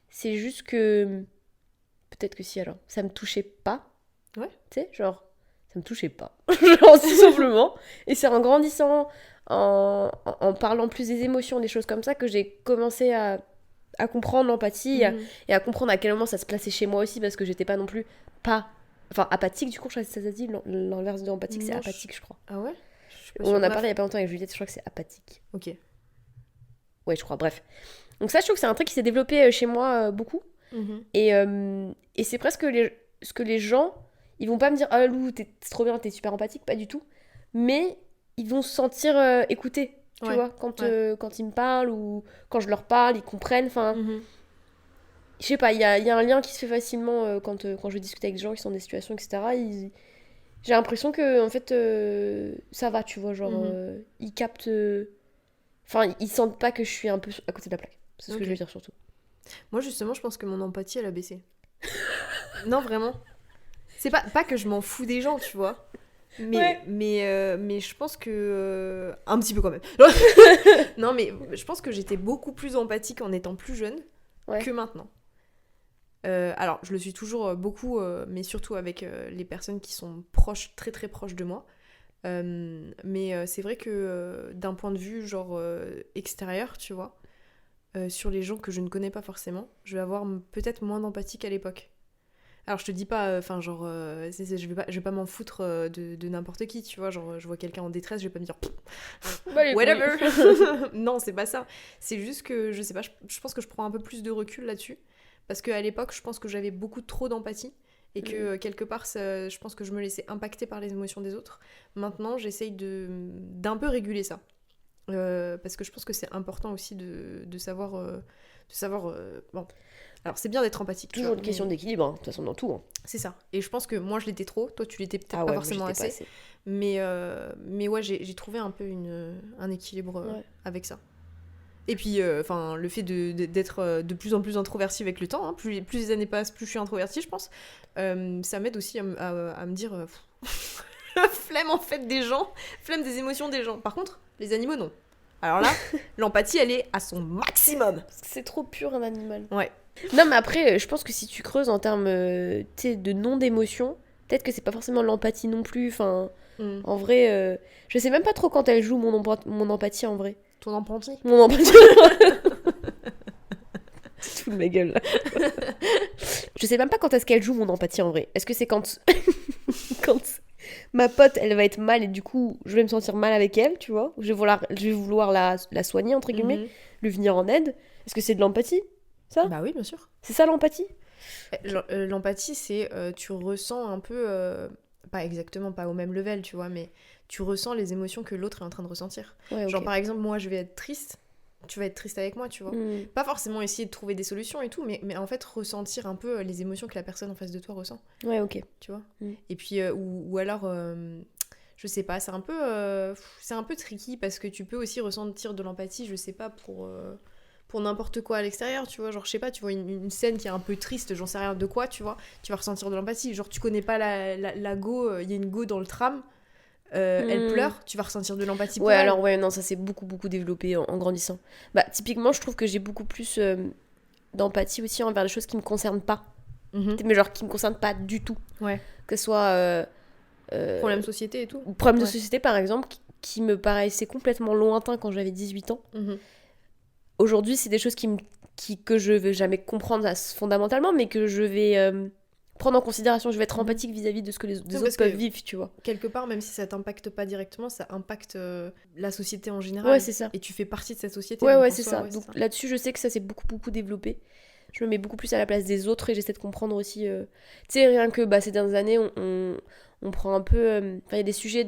C'est juste que peut-être que si alors ça me touchait pas. Ouais. Tu sais, genre ça me touchait pas. Genre tout simplement. Et c'est en grandissant, en parlant plus des émotions, des choses comme ça, que j'ai commencé à comprendre l'empathie et à comprendre à quel moment ça se plaçait chez moi aussi, parce que j'étais pas non plus apathique. Du coup, je crois que ça dit l'inverse de empathique, c'est apathique, je crois. Ah ouais? On en a parlé il y a pas longtemps avec Juliette, je crois que c'est apathique. Ok. Ouais, je crois, bref. Donc ça, je trouve que c'est un truc qui s'est développé chez moi beaucoup. Et c'est presque ce que les gens, ils vont pas me dire « Ah Lou, t'es trop bien, t'es super empathique », pas du tout. Mais ils vont se sentir écoutés, tu vois, quand ils me parlent ou quand je leur parle, ils comprennent, enfin... Je sais pas, il y a un lien qui se fait facilement quand je discute avec des gens qui sont dans des situations, etc. J'ai l'impression que, en fait, ça va, tu vois, genre, ils captent... Enfin, ils sentent pas que je suis un peu à côté de la plaque. C'est ce que je veux dire, surtout. Moi, justement, je pense que mon empathie, elle a baissé. Non, vraiment. C'est pas que je m'en fous des gens, tu vois. Mais je pense que... un petit peu quand même. Non, mais je pense que j'étais beaucoup plus empathique en étant plus jeune que maintenant. Alors, je le suis toujours beaucoup, mais surtout avec les personnes qui sont proches, très très proches de moi. Mais c'est vrai que d'un point de vue genre extérieur, tu vois, sur les gens que je ne connais pas forcément, je vais avoir peut-être moins d'empathie qu'à l'époque. Alors je te dis pas, enfin genre, je vais pas m'en foutre de n'importe qui, tu vois, genre je vois quelqu'un en détresse, je vais pas me dire whatever. Non, c'est pas ça. C'est juste que je sais pas, je pense que je prends un peu plus de recul là-dessus, parce qu'à l'époque, je pense que j'avais beaucoup trop d'empathie. Et que quelque part, je pense que je me laissais impacter par les émotions des autres. Maintenant, j'essaye d'un peu réguler ça. Parce que je pense que c'est important aussi de savoir... bon. Alors, c'est bien d'être empathique. Toujours une question d'équilibre, hein, de toute façon, dans tout. Hein. C'est ça. Et je pense que moi, je l'étais trop. Toi, tu l'étais peut-être pas forcément assez. Mais ouais, j'ai trouvé un peu un équilibre avec ça. Et puis, le fait d'être de plus en plus introvertie avec le temps, hein, plus les années passent, plus je suis introvertie, je pense, ça m'aide aussi à me dire flemme en fait des gens, flemme des émotions des gens. Par contre, les animaux, non. Alors là, l'empathie, elle est à son maximum. Parce que c'est trop pur, un animal. Ouais. Non, mais après, je pense que si tu creuses en termes de nom d'émotion, peut-être que c'est pas forcément l'empathie non plus. Enfin, en vrai, je sais même pas trop quand elle joue mon empathie en vrai. Ton empathie. Mon empathie. C'est tout de ma gueule là. Je sais même pas quand est-ce qu'elle joue mon empathie en vrai. Est-ce que c'est quand ma pote elle va être mal et du coup je vais me sentir mal avec elle, tu vois, je vais vouloir la soigner entre guillemets, lui venir en aide. Est-ce que c'est de l'empathie ça? Bah oui, bien sûr. C'est ça l'empathie? L'empathie, c'est tu ressens un peu pas exactement, pas au même level, tu vois, mais tu ressens les émotions que l'autre est en train de ressentir. Ouais, okay. Genre par exemple, moi je vais être triste, tu vas être triste avec moi, tu vois. Pas forcément essayer de trouver des solutions et tout, mais en fait ressentir un peu les émotions que la personne en face de toi ressent. Ouais, ok. Tu vois. Et puis, ou alors, je sais pas, c'est un peu tricky parce que tu peux aussi ressentir de l'empathie, je sais pas, pour n'importe quoi à l'extérieur, tu vois. Genre, je sais pas, tu vois une scène qui est un peu triste, j'en sais rien de quoi, tu vois. Tu vas ressentir de l'empathie. Genre, tu connais pas la go, il y a une go dans le tram, elle pleure, tu vas ressentir de l'empathie pour elle. Alors, non, ça s'est beaucoup, beaucoup développé en grandissant. Bah, typiquement, je trouve que j'ai beaucoup plus d'empathie aussi envers les choses qui me concernent pas. Mais genre, qui me concernent pas du tout. Ouais. Que ce soit... problème de société et tout. Problème de société, par exemple, qui me paraissait complètement lointain quand j'avais 18 ans. Aujourd'hui, c'est des choses que je vais jamais comprendre fondamentalement, mais que je vais prendre en considération. Je vais être empathique vis-à-vis de ce que les autres peuvent vivre, tu vois. Quelque part, même si ça t'impacte pas directement, ça impacte la société en général. Ouais, c'est ça. Et tu fais partie de cette société. Ouais, c'est ça. Donc là-dessus, je sais que ça s'est beaucoup, beaucoup développé. Je me mets beaucoup plus à la place des autres et j'essaie de comprendre aussi... Tu sais, rien que ces dernières années, on prend un peu... il y a des sujets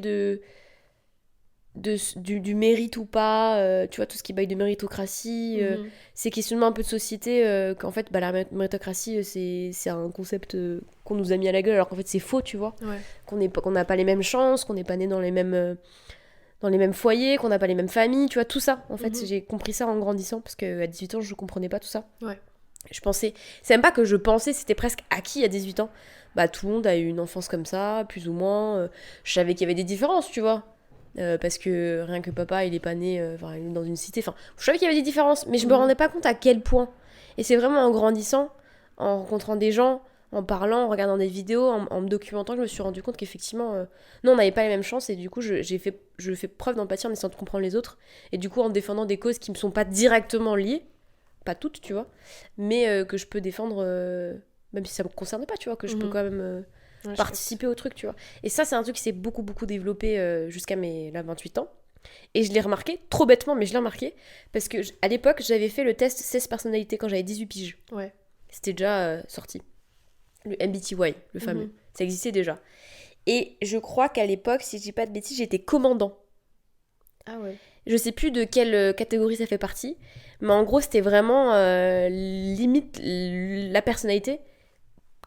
du mérite ou pas, tu vois, tout ce qui baille de méritocratie, ces questionnements un peu de société, qu'en fait, la méritocratie, c'est un concept qu'on nous a mis à la gueule, alors qu'en fait, c'est faux, tu vois. Qu'on n'a pas les mêmes chances, qu'on n'est pas né dans les mêmes foyers, qu'on n'a pas les mêmes familles, tu vois, tout ça. En fait, j'ai compris ça en grandissant, parce qu'à 18 ans, je comprenais pas tout ça. Je pensais... C'est même pas que je pensais, c'était presque acquis à 18 ans. Tout le monde a eu une enfance comme ça, plus ou moins. Je savais qu'il y avait des différences, tu vois. Parce que rien que papa, il est pas né dans une cité. Enfin, je savais qu'il y avait des différences, mais je me rendais pas compte à quel point. Et c'est vraiment en grandissant, en rencontrant des gens, en parlant, en regardant des vidéos, en me documentant, que je me suis rendu compte qu'effectivement, non, on n'avait pas les mêmes chances. Et du coup, je fais preuve d'empathie en essayant de comprendre les autres. Et du coup, en défendant des causes qui me sont pas directement liées, pas toutes, tu vois, mais que je peux défendre, même si ça me concerne pas, tu vois, que je peux quand même participer au truc, tu vois. Et ça, c'est un truc qui s'est beaucoup, beaucoup développé jusqu'à mes 28 ans. Et je l'ai remarqué, trop bêtement, mais je l'ai remarqué, parce que à l'époque, j'avais fait le test 16 personnalités quand j'avais 18 piges. Ouais. C'était déjà sorti. Le MBTI, le fameux. Ça existait déjà. Et je crois qu'à l'époque, si je dis pas de bêtises, j'étais commandant. Ah ouais. Je sais plus de quelle catégorie ça fait partie, mais en gros, c'était vraiment limite la personnalité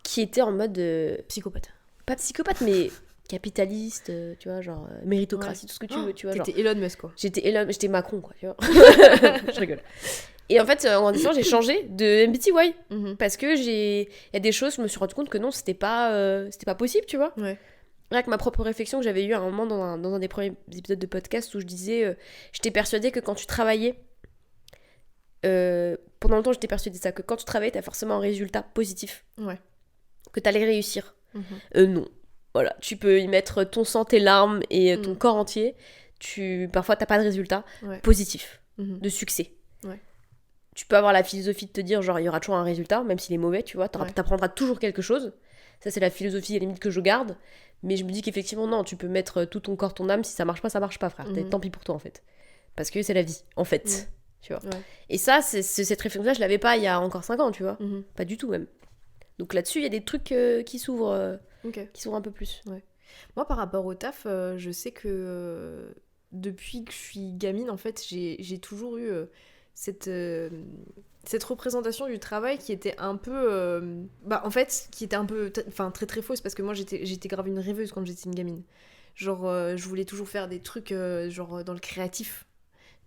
qui était en mode... psychopathe. Pas psychopathe, mais capitaliste, tu vois, genre méritocratie, tout ce que tu veux, tu vois. T'étais Elon Musk, quoi. J'étais Macron, quoi, tu vois. Je rigole. Et en fait, en grandissant, j'ai changé de MBTI, parce que il y a des choses, je me suis rendu compte que non, c'était pas possible, tu vois. Ouais. Avec ma propre réflexion que j'avais eue à un moment dans un des premiers épisodes de podcast où je disais, j'étais persuadée que quand tu travaillais, pendant longtemps j'étais persuadée de ça, que quand tu travaillais t'as forcément un résultat positif, que t'allais réussir. Non, voilà, tu peux y mettre ton sang, tes larmes et ton corps entier, parfois t'as pas de résultat positif, de succès. Tu peux avoir la philosophie de te dire genre il y aura toujours un résultat, même s'il est mauvais, tu vois, t'apprendras toujours quelque chose. Ça c'est la philosophie à la limite que je garde. Mais je me dis qu'effectivement, non, tu peux mettre tout ton corps, ton âme, si ça marche pas, frère. Tant pis pour toi, en fait. Parce que c'est la vie, en fait. Tu vois. Et ça, cette réflexion-là, je l'avais pas il y a encore 5 ans, tu vois. Pas du tout, même. Donc là-dessus, il y a des trucs qui s'ouvrent un peu plus. Moi, par rapport au taf, je sais que depuis que je suis gamine, en fait, j'ai toujours eu cette représentation du travail qui était un peu en fait qui était un peu très très fausse, parce que moi j'étais grave une rêveuse quand j'étais une gamine, genre je voulais toujours faire des trucs genre dans le créatif,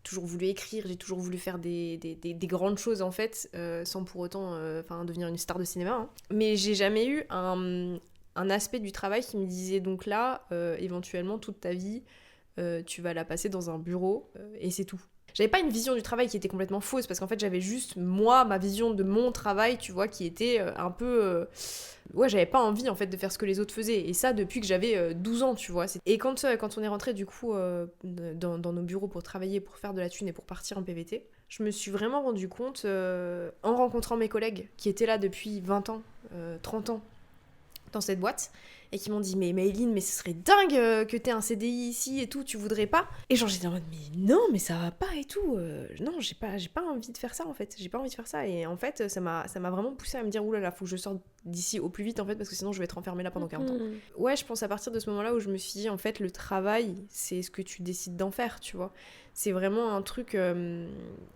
toujours voulu écrire, j'ai toujours voulu faire des grandes choses en fait, sans pour autant devenir une star de cinéma, hein. Mais j'ai jamais eu un aspect du travail qui me disait donc là éventuellement toute ta vie tu vas la passer dans un bureau et c'est tout. J'avais pas une vision du travail qui était complètement fausse, parce qu'en fait j'avais juste ma vision de mon travail, tu vois, qui était un peu j'avais pas envie en fait de faire ce que les autres faisaient, et ça depuis que j'avais 12 ans, tu vois. Et quand on est rentré du coup dans nos bureaux pour travailler, pour faire de la thune et pour partir en PVT, je me suis vraiment rendu compte en rencontrant mes collègues qui étaient là depuis 20 ans, 30 ans dans cette boîte, et qui m'ont dit mais Maëline, mais ce serait dingue que t'aies un CDI ici et tout, tu voudrais pas? Et genre j'étais en mode mais non, mais ça va pas et tout, non, j'ai pas envie de faire ça en fait, j'ai pas envie de faire ça. Et en fait ça m'a vraiment poussée à me dire oulala, faut que je sorte d'ici au plus vite en fait, parce que sinon je vais être enfermée là pendant 40 ans. Ouais, je pense à partir de ce moment là où je me suis dit en fait le travail c'est ce que tu décides d'en faire, tu vois. C'est vraiment un truc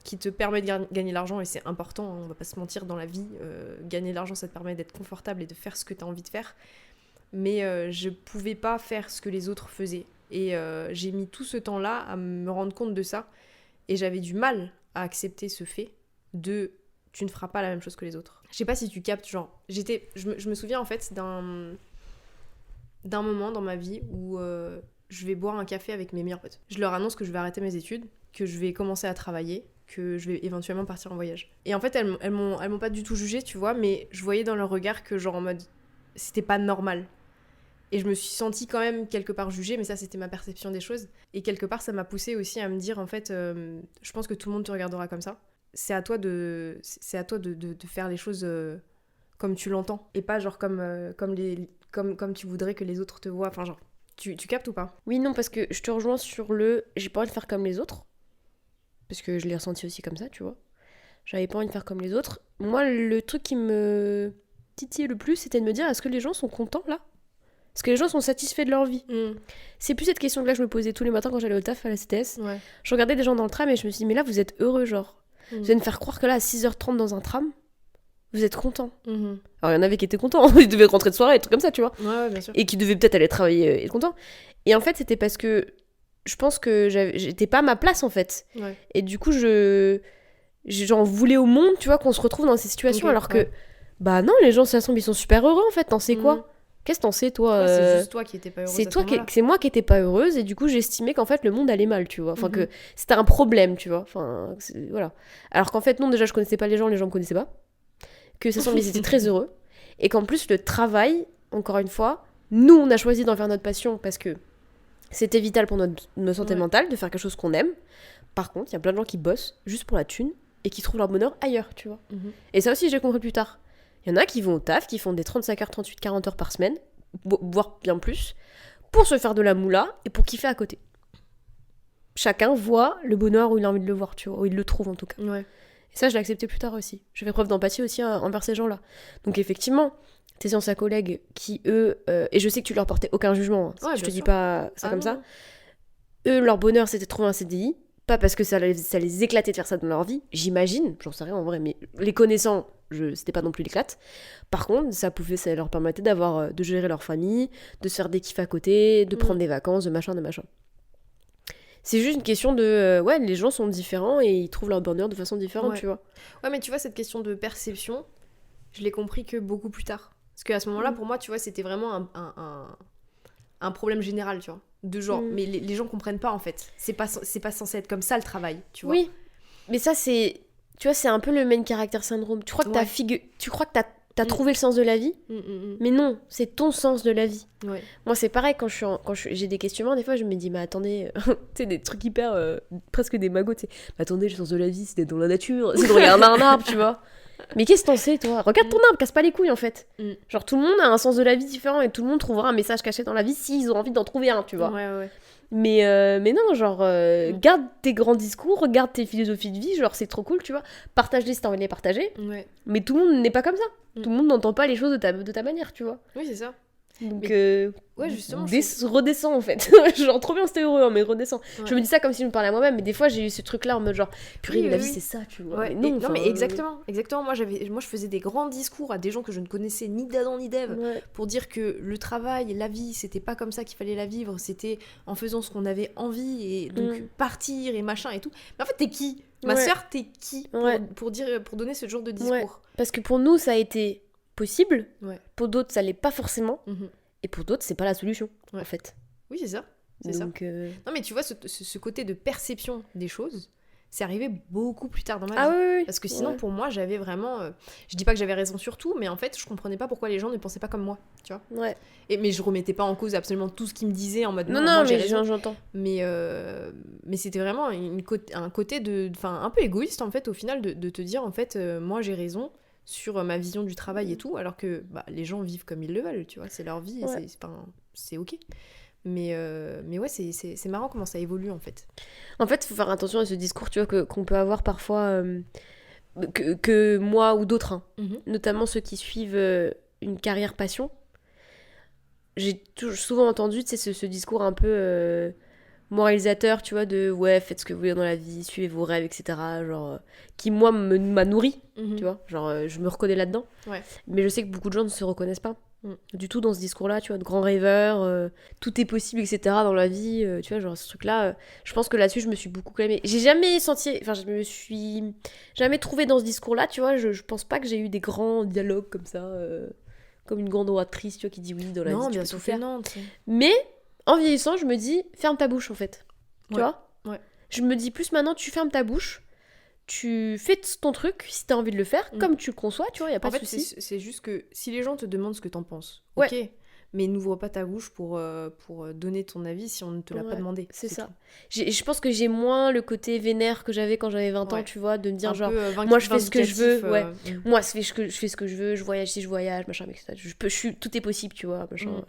qui te permet de gagner l'argent, et c'est important, hein, on va pas se mentir, dans la vie, gagner de l'argent ça te permet d'être confortable et de faire ce que t'as envie de faire. Mais je pouvais pas faire ce que les autres faisaient. Et j'ai mis tout ce temps-là à me rendre compte de ça. Et j'avais du mal à accepter ce fait. tu ne feras pas la même chose que les autres. Je sais pas si tu captes, genre, je me souviens en fait d'un moment dans ma vie où je vais boire un café avec mes meilleurs potes. Je leur annonce que je vais arrêter mes études, que je vais commencer à travailler, que je vais éventuellement partir en voyage. Et en fait, elles m'ont pas du tout jugée, tu vois, mais je voyais dans leur regard que genre en mode, c'était pas normal. Et je me suis sentie quand même quelque part jugée, mais ça c'était ma perception des choses. Et quelque part ça m'a poussée aussi à me dire en fait, je pense que tout le monde te regardera comme ça. C'est à toi de faire les choses comme tu l'entends. Et pas genre comme tu voudrais que les autres te voient. Enfin genre, tu captes ou pas ? Oui, non, parce que je te rejoins sur j'ai pas envie de faire comme les autres. Parce que je l'ai ressenti aussi comme ça, tu vois. J'avais pas envie de faire comme les autres. Moi, le truc qui me titillait le plus, c'était de me dire, est-ce que les gens sont contents, là ? Est-ce que les gens sont satisfaits de leur vie ? C'est plus cette question que là, je me posais tous les matins quand j'allais au taf à la CTS. Ouais. Je regardais des gens dans le tram et je me suis dit, mais là, vous êtes heureux, genre. Vous allez me faire croire que là, à 6h30 dans un tram, vous êtes contents. Alors, il y en avait qui étaient contents. Ils devaient rentrer de soirée, des trucs comme ça, tu vois. Ouais, bien sûr. Et qui devaient peut-être aller travailler et être contents. Et en fait, c'était parce que je pense que j'étais pas à ma place, en fait. Ouais. Et du coup, j'en voulais au monde, tu vois, qu'on se retrouve dans ces situations, alors que, bah non, les gens, ils sont super heureux, en fait. T'en sais quoi ? Qu'est-ce que t'en sais, toi ? C'est juste toi qui étais pas heureuse. C'est moi qui étais pas heureuse, et du coup, j'estimais qu'en fait, le monde allait mal, tu vois. Enfin, que c'était un problème, tu vois. Enfin, voilà. Alors qu'en fait, non, déjà, je connaissais pas les gens me connaissaient pas. Que ça semblait, ils étaient très heureux. Et qu'en plus, le travail, encore une fois, nous, on a choisi d'en faire notre passion parce que c'était vital pour notre santé mentale de faire quelque chose qu'on aime. Par contre, il y a plein de gens qui bossent juste pour la thune et qui trouvent leur bonheur ailleurs, tu vois. Et ça aussi, j'ai compris plus tard. Il y en a qui vont au taf, qui font des 35 heures, 38, 40 heures par semaine, voire bien plus, pour se faire de la moula et pour kiffer à côté. Chacun voit le bonheur où il a envie de le voir, tu vois, où il le trouve en tout cas. Ouais. Et ça, je l'ai accepté plus tard aussi. J'ai fait preuve d'empathie aussi envers ces gens-là. Donc effectivement, tes anciens collègues qui, eux, et je sais que tu leur portais aucun jugement, hein, je te dis pas ça comme ça, eux, leur bonheur, c'était de trouver un CDI, pas parce que ça les éclatait de faire ça dans leur vie, j'imagine, j'en sais rien en vrai, mais les connaissant, c'était pas non plus l'éclate. Par contre, ça leur permettait de gérer leur famille, de se faire des kiffs à côté, de prendre des vacances, de machin. C'est juste une question de... ouais, les gens sont différents et ils trouvent leur bonheur de façon différente, tu vois. Ouais, mais tu vois, cette question de perception, je l'ai compris que beaucoup plus tard. Parce qu'à ce moment-là, pour moi, tu vois, c'était vraiment un problème général, tu vois. De genre, mais les gens comprennent pas, en fait. C'est pas censé être comme ça, le travail, tu vois. Oui, mais ça, c'est... Tu vois, c'est un peu le main character syndrome. Tu crois que t'as trouvé le sens de la vie, mais non, c'est ton sens de la vie. Ouais. Moi, c'est pareil, quand j'ai des questionnements, des fois, je me dis, mais attendez, tu sais, des trucs hyper, presque des magots, tu sais. Mais attendez, le sens de la vie, c'est d'être dans la nature, c'est de regarder un arbre, tu vois. Mais qu'est-ce que t'en sais, toi ? Regarde ton arbre, casse pas les couilles, en fait. Genre, tout le monde a un sens de la vie différent et tout le monde trouvera un message caché dans la vie s'ils ont envie d'en trouver un, tu vois. Ouais. Mais non, genre, garde tes grands discours, regarde tes philosophies de vie, genre, c'est trop cool, tu vois. Partage-les si t'as envie de les partager. Ouais. Mais tout le monde n'est pas comme ça. Tout le monde n'entend pas les choses de ta manière, tu vois. Oui, c'est ça. Donc, ouais, justement. Redescends, en fait. Genre, trop bien, c'était heureux, hein, mais redescends. Ouais. Je me dis ça comme si je me parlais à moi-même, mais des fois, j'ai eu ce truc-là en mode genre, purée, la vie, c'est ça, tu vois. Ouais. Mais non, mais exactement. Moi, je faisais des grands discours à des gens que je ne connaissais ni d'Adam ni d'Ève pour dire que le travail, la vie, c'était pas comme ça qu'il fallait la vivre, c'était en faisant ce qu'on avait envie et donc partir et machin et tout. Mais en fait, t'es qui ? Ma sœur, t'es qui pour donner ce genre de discours ? Parce que pour nous, ça a été possible. Pour d'autres, ça l'est pas forcément. Et pour d'autres, c'est pas la solution, en fait. Oui, c'est ça. Non, mais tu vois, ce côté de perception des choses, c'est arrivé beaucoup plus tard dans ma vie. Oui. Parce que sinon, pour moi, j'avais vraiment... je dis pas que j'avais raison sur tout, mais en fait, je comprenais pas pourquoi les gens ne pensaient pas comme moi, tu vois. Ouais. Mais je remettais pas en cause absolument tout ce qu'ils me disaient en mode... Non, mais j'entends. Mais c'était vraiment un côté de... Enfin, un peu égoïste, en fait, au final, de te dire, en fait, moi, j'ai raison sur ma vision du travail et tout, alors que les gens vivent comme ils le veulent, tu vois, c'est leur vie, et c'est ok. Mais ouais, c'est marrant comment ça évolue, en fait. En fait, il faut faire attention à ce discours, tu vois, qu'on peut avoir parfois, que moi ou d'autres, hein. Notamment ceux qui suivent une carrière passion. J'ai souvent entendu, tu sais, ce discours un peu... moralisateur, tu vois, de ouais, faites ce que vous voulez dans la vie, suivez vos rêves, etc. Genre, qui moi m'a nourri, tu vois, genre je me reconnais là-dedans. Mais je sais que beaucoup de gens ne se reconnaissent pas. Du tout dans ce discours-là, tu vois, de grand rêveur, tout est possible, etc. dans la vie, tu vois, genre ce truc-là. Je pense que là-dessus, je me suis beaucoup calmée. J'ai jamais senti, enfin, je me suis jamais trouvée dans ce discours-là, tu vois. Je pense pas que j'ai eu des grands dialogues comme ça, comme une grande oratrice, tu vois, qui dit oui dans la vie, tu peux tout faire. Non, mais en vieillissant, je me dis, ferme ta bouche, en fait. Tu vois ? Ouais. Je me dis plus maintenant, tu fermes ta bouche. Tu fais ton truc si t'as envie de le faire, comme tu le conçois, tu vois, y a pas de souci. C'est juste que si les gens te demandent ce que t'en penses, ok, mais n'ouvre pas ta bouche pour donner ton avis si on ne te l'a pas demandé. C'est ça. Je pense que j'ai moins le côté vénère que j'avais quand j'avais 20 ans, tu vois, de me dire genre, moi je fais ce que je veux, moi je fais ce que je veux, je voyage si je voyage, machin, etc. Tout est possible, tu vois, machin.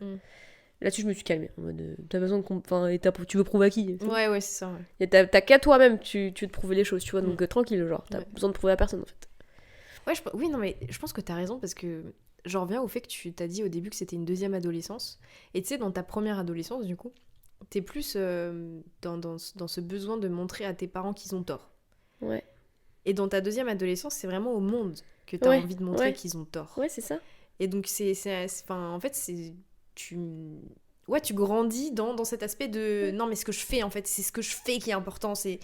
Là-dessus, je me suis calmée. En mode, t'as besoin de. Tu veux prouver à qui ? Ouais, c'est ça. Ouais. T'as qu'à toi-même, tu veux te prouver les choses, tu vois. Donc, tranquille, genre, t'as besoin de prouver à personne, en fait. Ouais, oui, non, mais je pense que t'as raison parce que j'en reviens au fait que tu t'as dit au début que c'était une deuxième adolescence. Et tu sais, dans ta première adolescence, du coup, t'es plus dans ce besoin de montrer à tes parents qu'ils ont tort. Ouais. Et dans ta deuxième adolescence, c'est vraiment au monde que t'as envie de montrer qu'ils ont tort. Ouais, c'est ça. Et donc, en fait, tu grandis dans cet aspect de non mais ce que je fais en fait c'est ce que je fais qui est important, c'est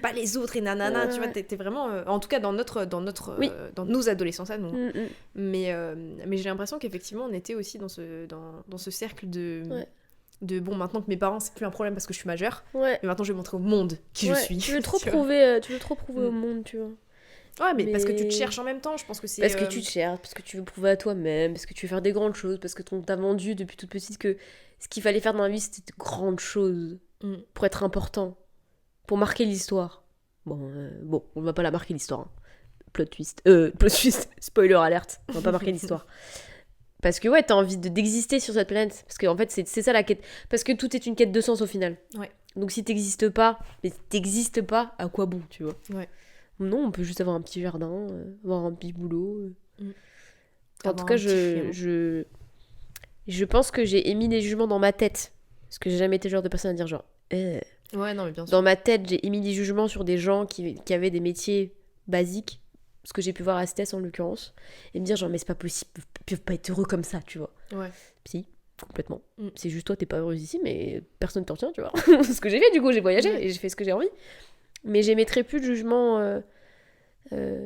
pas les autres et nanana, tu vois, t'es vraiment en tout cas dans nos adolescences à nous. Mais j'ai l'impression qu'effectivement on était aussi dans ce cercle de bon, maintenant que mes parents c'est plus un problème parce que je suis majeure, mais maintenant je vais montrer au monde qui je suis. Tu veux trop prouver au monde, tu vois. Ouais, mais parce que tu te cherches en même temps, je pense que c'est... Parce que tu te cherches, parce que tu veux prouver à toi-même, parce que tu veux faire des grandes choses, parce que t'as vendu depuis toute petite que ce qu'il fallait faire dans la vie, c'était de grandes choses, pour être important, pour marquer l'histoire. Bon, on va pas la marquer l'histoire. Hein. Plot twist, spoiler alerte, on va pas marquer l'histoire. Parce que t'as envie d'exister sur cette planète, parce que en fait, c'est ça la quête. Parce que tout est une quête de sens au final. Ouais. Donc si t'existes pas, à quoi bon, tu vois. Ouais. Non, on peut juste avoir un petit jardin, avoir un petit boulot. En tout cas, je pense que j'ai émis des jugements dans ma tête. Parce que j'ai jamais été le genre de personne à dire genre... Ouais, non, mais bien sûr. Dans ma tête, j'ai émis des jugements sur des gens qui avaient des métiers basiques. Ce que j'ai pu voir à Stès en l'occurrence. Et me dire genre, mais c'est pas possible, ils peuvent pas être heureux comme ça, tu vois. Ouais. Si, complètement. C'est juste toi, t'es pas heureuse ici, mais personne t'en tient, tu vois. C'est ce que j'ai fait, du coup, j'ai voyagé et j'ai fait ce que j'ai envie. Mais j'émettrai plus de jugement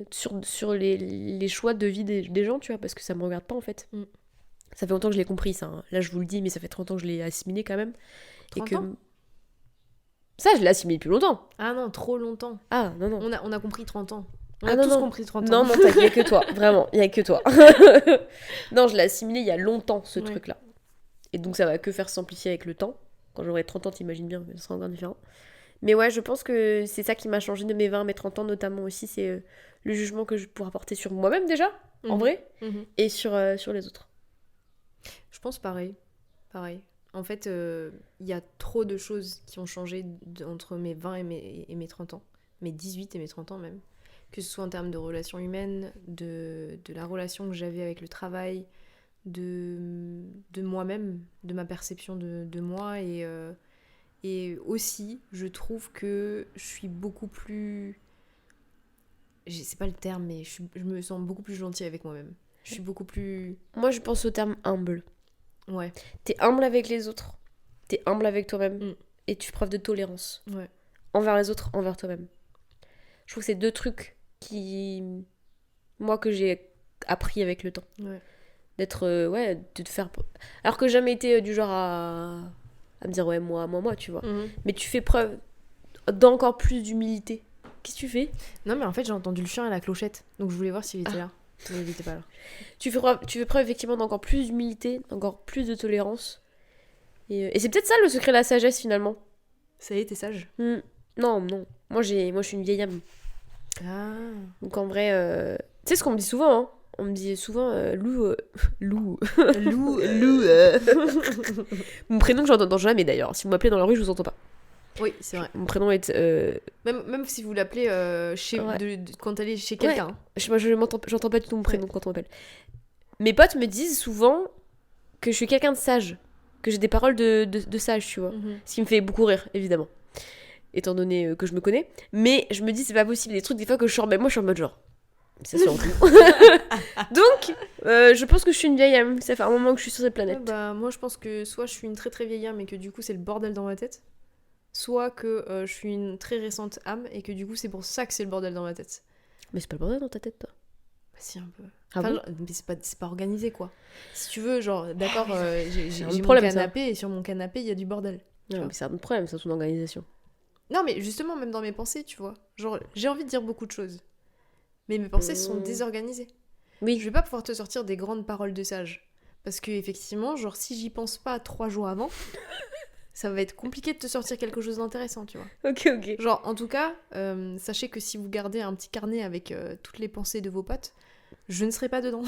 sur les choix de vie des gens, tu vois, parce que ça me regarde pas en fait. Ça fait longtemps que je l'ai compris, ça. Hein. Là, je vous le dis, mais ça fait 30 ans que je l'ai assimilé quand même. 30 ans ? Ça, je l'ai assimilé depuis longtemps. Ah non, trop longtemps. Ah, non. On a compris 30 ans. On a tous compris 30 ans. Non, il y a que toi. Vraiment, il y a que toi. Non, je l'ai assimilé il y a longtemps, ce truc-là. Et donc, ça va que faire s'amplifier avec le temps. Quand j'aurai 30 ans, t'imagines bien, ce sera encore différent. Mais ouais, je pense que c'est ça qui m'a changé de mes 20 à mes 30 ans, notamment aussi, c'est le jugement que je pourrais apporter sur moi-même déjà, en vrai, et sur les autres. Je pense pareil. En fait, il y a trop de choses qui ont changé entre mes 20 et mes 30 ans. Mes 18 et mes 30 ans même. Que ce soit en termes de relations humaines, de la relation que j'avais avec le travail, de moi-même, de ma perception de moi. Et aussi, je trouve que je suis beaucoup plus... C'est pas le terme, mais je me sens beaucoup plus gentille avec moi-même. Je suis beaucoup plus... Moi, je pense au terme humble. Ouais. T'es humble avec les autres. T'es humble avec toi-même. Et tu fais preuve de tolérance. Ouais. Envers les autres, envers toi-même. Je trouve que c'est deux trucs que j'ai appris avec le temps. Ouais. D'être... de te faire... Alors que j'ai jamais été du genre à me dire moi, tu vois. Mais tu fais preuve d'encore plus d'humilité. Qu'est-ce que tu fais ? Non, mais en fait, j'ai entendu le chien et la clochette. Donc je voulais voir s'il était là. Mais il était pas là. Tu fais preuve effectivement d'encore plus d'humilité, d'encore plus de tolérance. Et c'est peut-être ça le secret de la sagesse finalement. Ça y est, t'es sage ? Non. Moi, je suis une vieille âme. Ah. Donc en vrai, tu sais ce qu'on me dit souvent, hein ? On me dit souvent Lou. Mon prénom que j'entends jamais d'ailleurs. Si vous m'appelez dans la rue, je vous entends pas. Oui, c'est vrai. Mon prénom est... Même si vous l'appelez quand elle est chez quelqu'un. Ouais. Moi, j'entends pas du tout mon prénom quand on m'appelle. Mes potes me disent souvent que je suis quelqu'un de sage. Que j'ai des paroles de sage, tu vois. Ce qui me fait beaucoup rire, évidemment. Étant donné que je me connais. Mais je me dis, c'est pas possible. Des trucs, des fois, que je sors... Mais moi, je suis en mode genre... C'est surtout. Donc, je pense que je suis une vieille âme. Ça fait un moment que je suis sur cette planète. Moi, je pense que soit je suis une très très vieille âme et que du coup, c'est le bordel dans ma tête. Soit que je suis une très récente âme et que du coup, c'est pour ça que c'est le bordel dans ma tête. Mais c'est pas le bordel dans ta tête, toi. Bah, si, un peu. Ah bon mais c'est pas organisé, quoi. Si tu veux, genre, d'accord, j'ai mon problème, canapé et sur mon canapé, il y a du bordel. Non, mais c'est un autre problème, c'est son organisation. Non, mais justement, même dans mes pensées, tu vois. Genre, j'ai envie de dire beaucoup de choses. Mais mes pensées sont désorganisées. Oui. Je vais pas pouvoir te sortir des grandes paroles de sage. Parce que, effectivement, genre, si j'y pense pas 3 jours avant, ça va être compliqué de te sortir quelque chose d'intéressant, tu vois. Ok. Genre, en tout cas, sachez que si vous gardez un petit carnet avec toutes les pensées de vos potes, je ne serai pas dedans.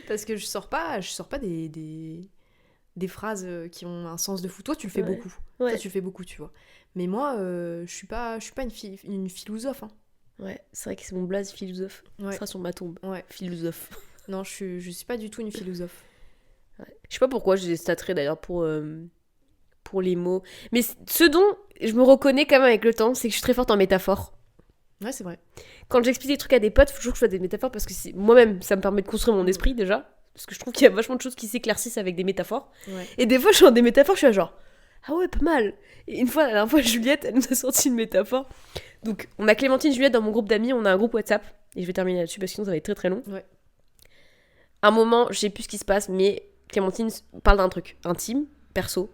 Parce que je sors pas des phrases qui ont un sens de fou. Toi, tu le fais beaucoup. Ouais. Toi, tu le fais beaucoup, tu vois. Mais moi, je suis pas une philosophe. Hein. Ouais, c'est vrai que c'est mon blaze philosophe. Ouais. Ça sera sur ma tombe. Ouais. Philosophe. Non, je suis pas du tout une philosophe. Ouais. Je sais pas pourquoi j'ai cet attrait d'ailleurs pour les mots. Mais ce dont je me reconnais quand même avec le temps, c'est que je suis très forte en métaphores. Ouais, c'est vrai. Quand j'explique des trucs à des potes, faut toujours que je fasse des métaphores parce que moi-même, ça me permet de construire mon esprit déjà. Parce que je trouve qu'il y a vachement de choses qui s'éclaircissent avec des métaphores. Ouais. Et des fois, je suis dans des métaphores, je suis là genre, ah ouais, pas mal. Et une fois, la dernière fois, Juliette, elle nous a sorti une métaphore. Donc, on a Clémentine, Juliette dans mon groupe d'amis, on a un groupe WhatsApp. Et je vais terminer là-dessus parce que sinon ça va être très très long. Ouais. Un moment, je sais plus ce qui se passe, mais Clémentine parle d'un truc intime, perso.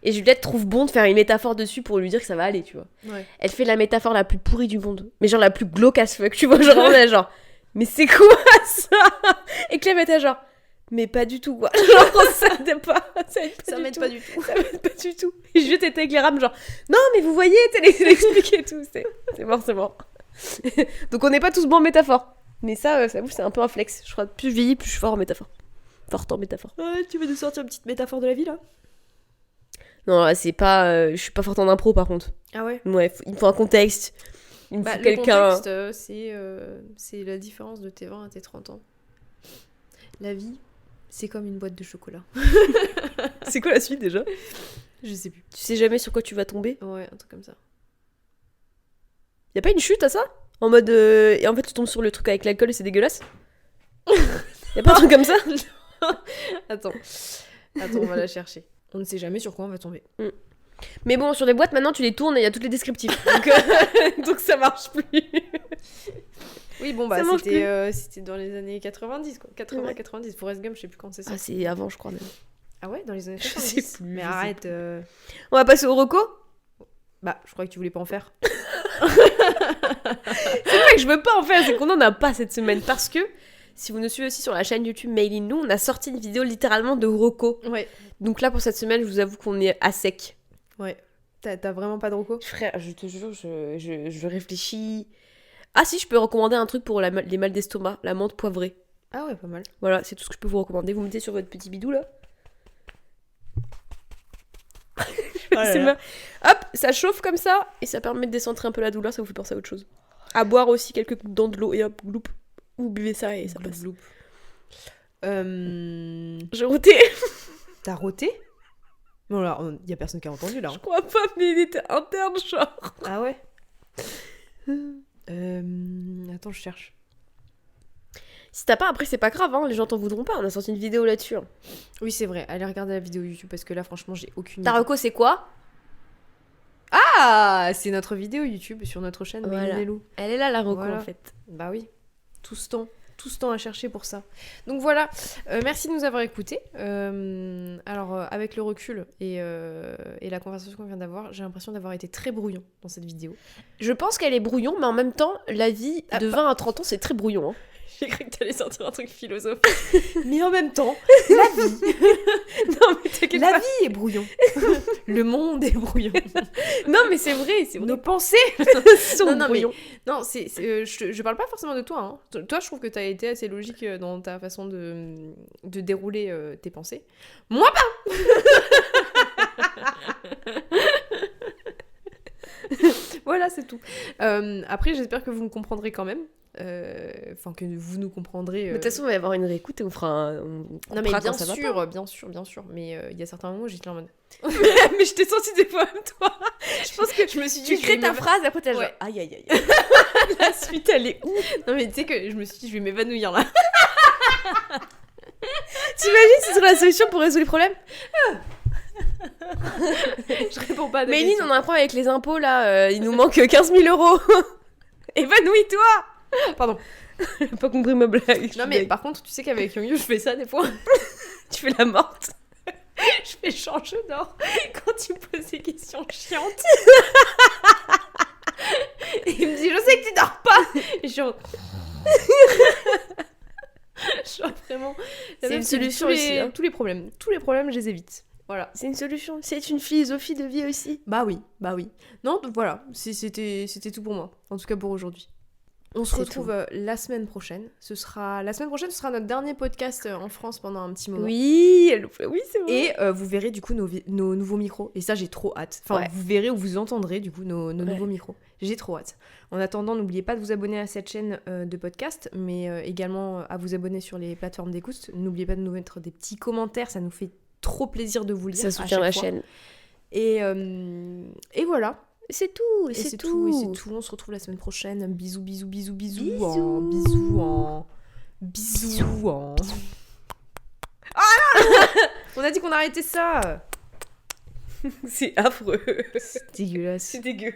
Et Juliette trouve bon de faire une métaphore dessus pour lui dire que ça va aller, tu vois. Ouais. Elle fait la métaphore la plus pourrie du monde. Mais genre la plus glauque as fuck, tu vois. Genre, on est genre, mais c'est quoi ça? Et Clem était genre, mais pas du tout, quoi. Genre, ça m'aide pas. Ça m'aide pas du tout. Ça m'aide pas du tout. Et Juliette était avec les rames, genre, non, mais vous voyez, t'as expliqué tout. C'est mort. Donc on n'est pas tous bons en métaphore. Mais ça vous, c'est un peu un flex. Je crois que plus je vieillis, plus je suis fort en métaphore. Forte en métaphore. Ouais, tu veux nous sortir une petite métaphore de la vie, là? Non, là, c'est pas... je suis pas forte en impro, par contre. Ah ouais? Ouais, il me faut un contexte. Il me faut quelqu'un... Le contexte, c'est la différence de tes 20 à tes 30 ans. La vie, c'est comme une boîte de chocolat. C'est quoi la suite, déjà? Je sais plus. Tu sais jamais sur quoi tu vas tomber? Ouais, un truc comme ça. Y a pas une chute à ça? En mode... Et en fait, tu tombes sur le truc avec l'alcool et c'est dégueulasse? Y a pas un truc comme ça? Attends, on va la chercher. On ne sait jamais sur quoi on va tomber. Mais bon, sur les boîtes, maintenant, tu les tournes et il y a toutes les descriptifs. Donc ça marche plus. Oui, bon, bah, c'était dans les années 90, quoi. 80-90. Forrest Gump, je sais plus quand c'est ça. Ah, c'est avant, je crois, même. Ah ouais, dans les années 90? Je sais plus. Mais arrête. On va passer au reco? Bah, je crois que tu voulais pas en faire. C'est pas que je veux pas en faire, c'est qu'on en a pas cette semaine. Parce que, si vous nous suivez aussi sur la chaîne YouTube Mail in Nous, on a sorti une vidéo littéralement de reco. Ouais. Donc là, pour cette semaine, je vous avoue qu'on est à sec. Ouais. T'as vraiment pas de reco? Frère, je te jure, je réfléchis. Ah si, je peux recommander un truc pour les mal d'estomac, la menthe poivrée. Ah ouais, pas mal. Voilà, c'est tout ce que je peux vous recommander. Vous mettez sur votre petit bidou là. Hop, ça chauffe comme ça et ça permet de décentrer un peu la douleur, ça vous fait penser à autre chose. À boire aussi quelques gouttes dans de l'eau et hop, gloup. Vous buvez ça et ça passe. Gloup. J'ai roté. T'as roté? Bon là, y a personne qui a entendu là. Je crois pas, mais il était interne genre. Ah ouais? Attends, je cherche. Si t'as pas, après c'est pas grave, hein, les gens t'en voudront pas, on a sorti une vidéo là-dessus. Hein. Oui, c'est vrai, allez regarder la vidéo YouTube parce que là, franchement, j'ai aucune idée. Ta reco, c'est quoi? Ah, c'est notre vidéo YouTube sur notre chaîne. Voilà. Mail in Nous. Elle est là, la reco, Voilà. en fait. Bah oui, tout ce temps à chercher pour ça. Donc voilà, merci de nous avoir écoutés. Alors, avec le recul et la conversation qu'on vient d'avoir, j'ai l'impression d'avoir été très brouillon dans cette vidéo. Je pense qu'elle est brouillon, mais en même temps, la vie de 20 à 30 ans, c'est très brouillon. Hein. J'ai cru que t'allais sortir un truc philosophe. Mais en même temps, la vie... Non, mais t'inquiète La pas. vie est brouillon. Le monde est brouillon. Non, mais c'est vrai. Nos pensées sont brouillons. Non, je parle pas forcément de toi. Hein. Toi, je trouve que t'as été assez logique dans ta façon de dérouler tes pensées. Moi, pas. Voilà, c'est tout. Après, j'espère que vous me comprendrez quand même. Enfin, que vous nous comprendrez. Mais de toute façon, on va y avoir une réécoute et on fera Non, mais bien sûr. Mais il y a certains moments où j'étais en mode. Mais je t'ai senti des fois même toi. Je pense que je me suis dit, tu crées ta phrase et après t'es genre Ouais. aïe aïe aïe. La suite, elle est où? Non, mais tu sais que je me suis dit, je vais m'évanouir là. T'imagines si c'est la solution pour résoudre les problèmes? Je réponds pas à ta Méline, question. on a un problème avec les impôts là, il nous manque 15 000 €. Évanouis-toi! Pardon. J'ai pas compris ma blague. Non, mais par contre, tu sais qu'avec Young, je fais ça des fois. Tu fais la morte. Je fais genre, je dors quand tu me poses des questions chiantes. Et il me dit, je sais que tu dors pas. Et je suis genre... genre vraiment... C'est une solution tous aussi, les, hein. tous les problèmes, je les évite. Voilà. C'est une solution, c'est une philosophie de vie aussi. Bah oui. Non, donc voilà, c'était tout pour moi. En tout cas pour aujourd'hui. On se retrouve la semaine prochaine. La semaine prochaine, ce sera notre dernier podcast en France pendant un petit moment. Oui, c'est vrai. Et vous verrez du coup nos nouveaux micros. Et ça, j'ai trop hâte. Enfin, Ouais. vous verrez ou vous entendrez du coup nos nouveaux micros. J'ai trop hâte. En attendant, n'oubliez pas de vous abonner à cette chaîne de podcast, mais également à vous abonner sur les plateformes d'écoute. N'oubliez pas de nous mettre des petits commentaires, ça nous fait trop plaisir de vous lire. Ça soutient la chaîne. Et voilà. C'est tout, Et c'est tout. tout. On se retrouve la semaine prochaine. Bisous. Ah là on a dit qu'on arrêtait ça. C'est affreux. C'est dégueulasse. C'est dégueu.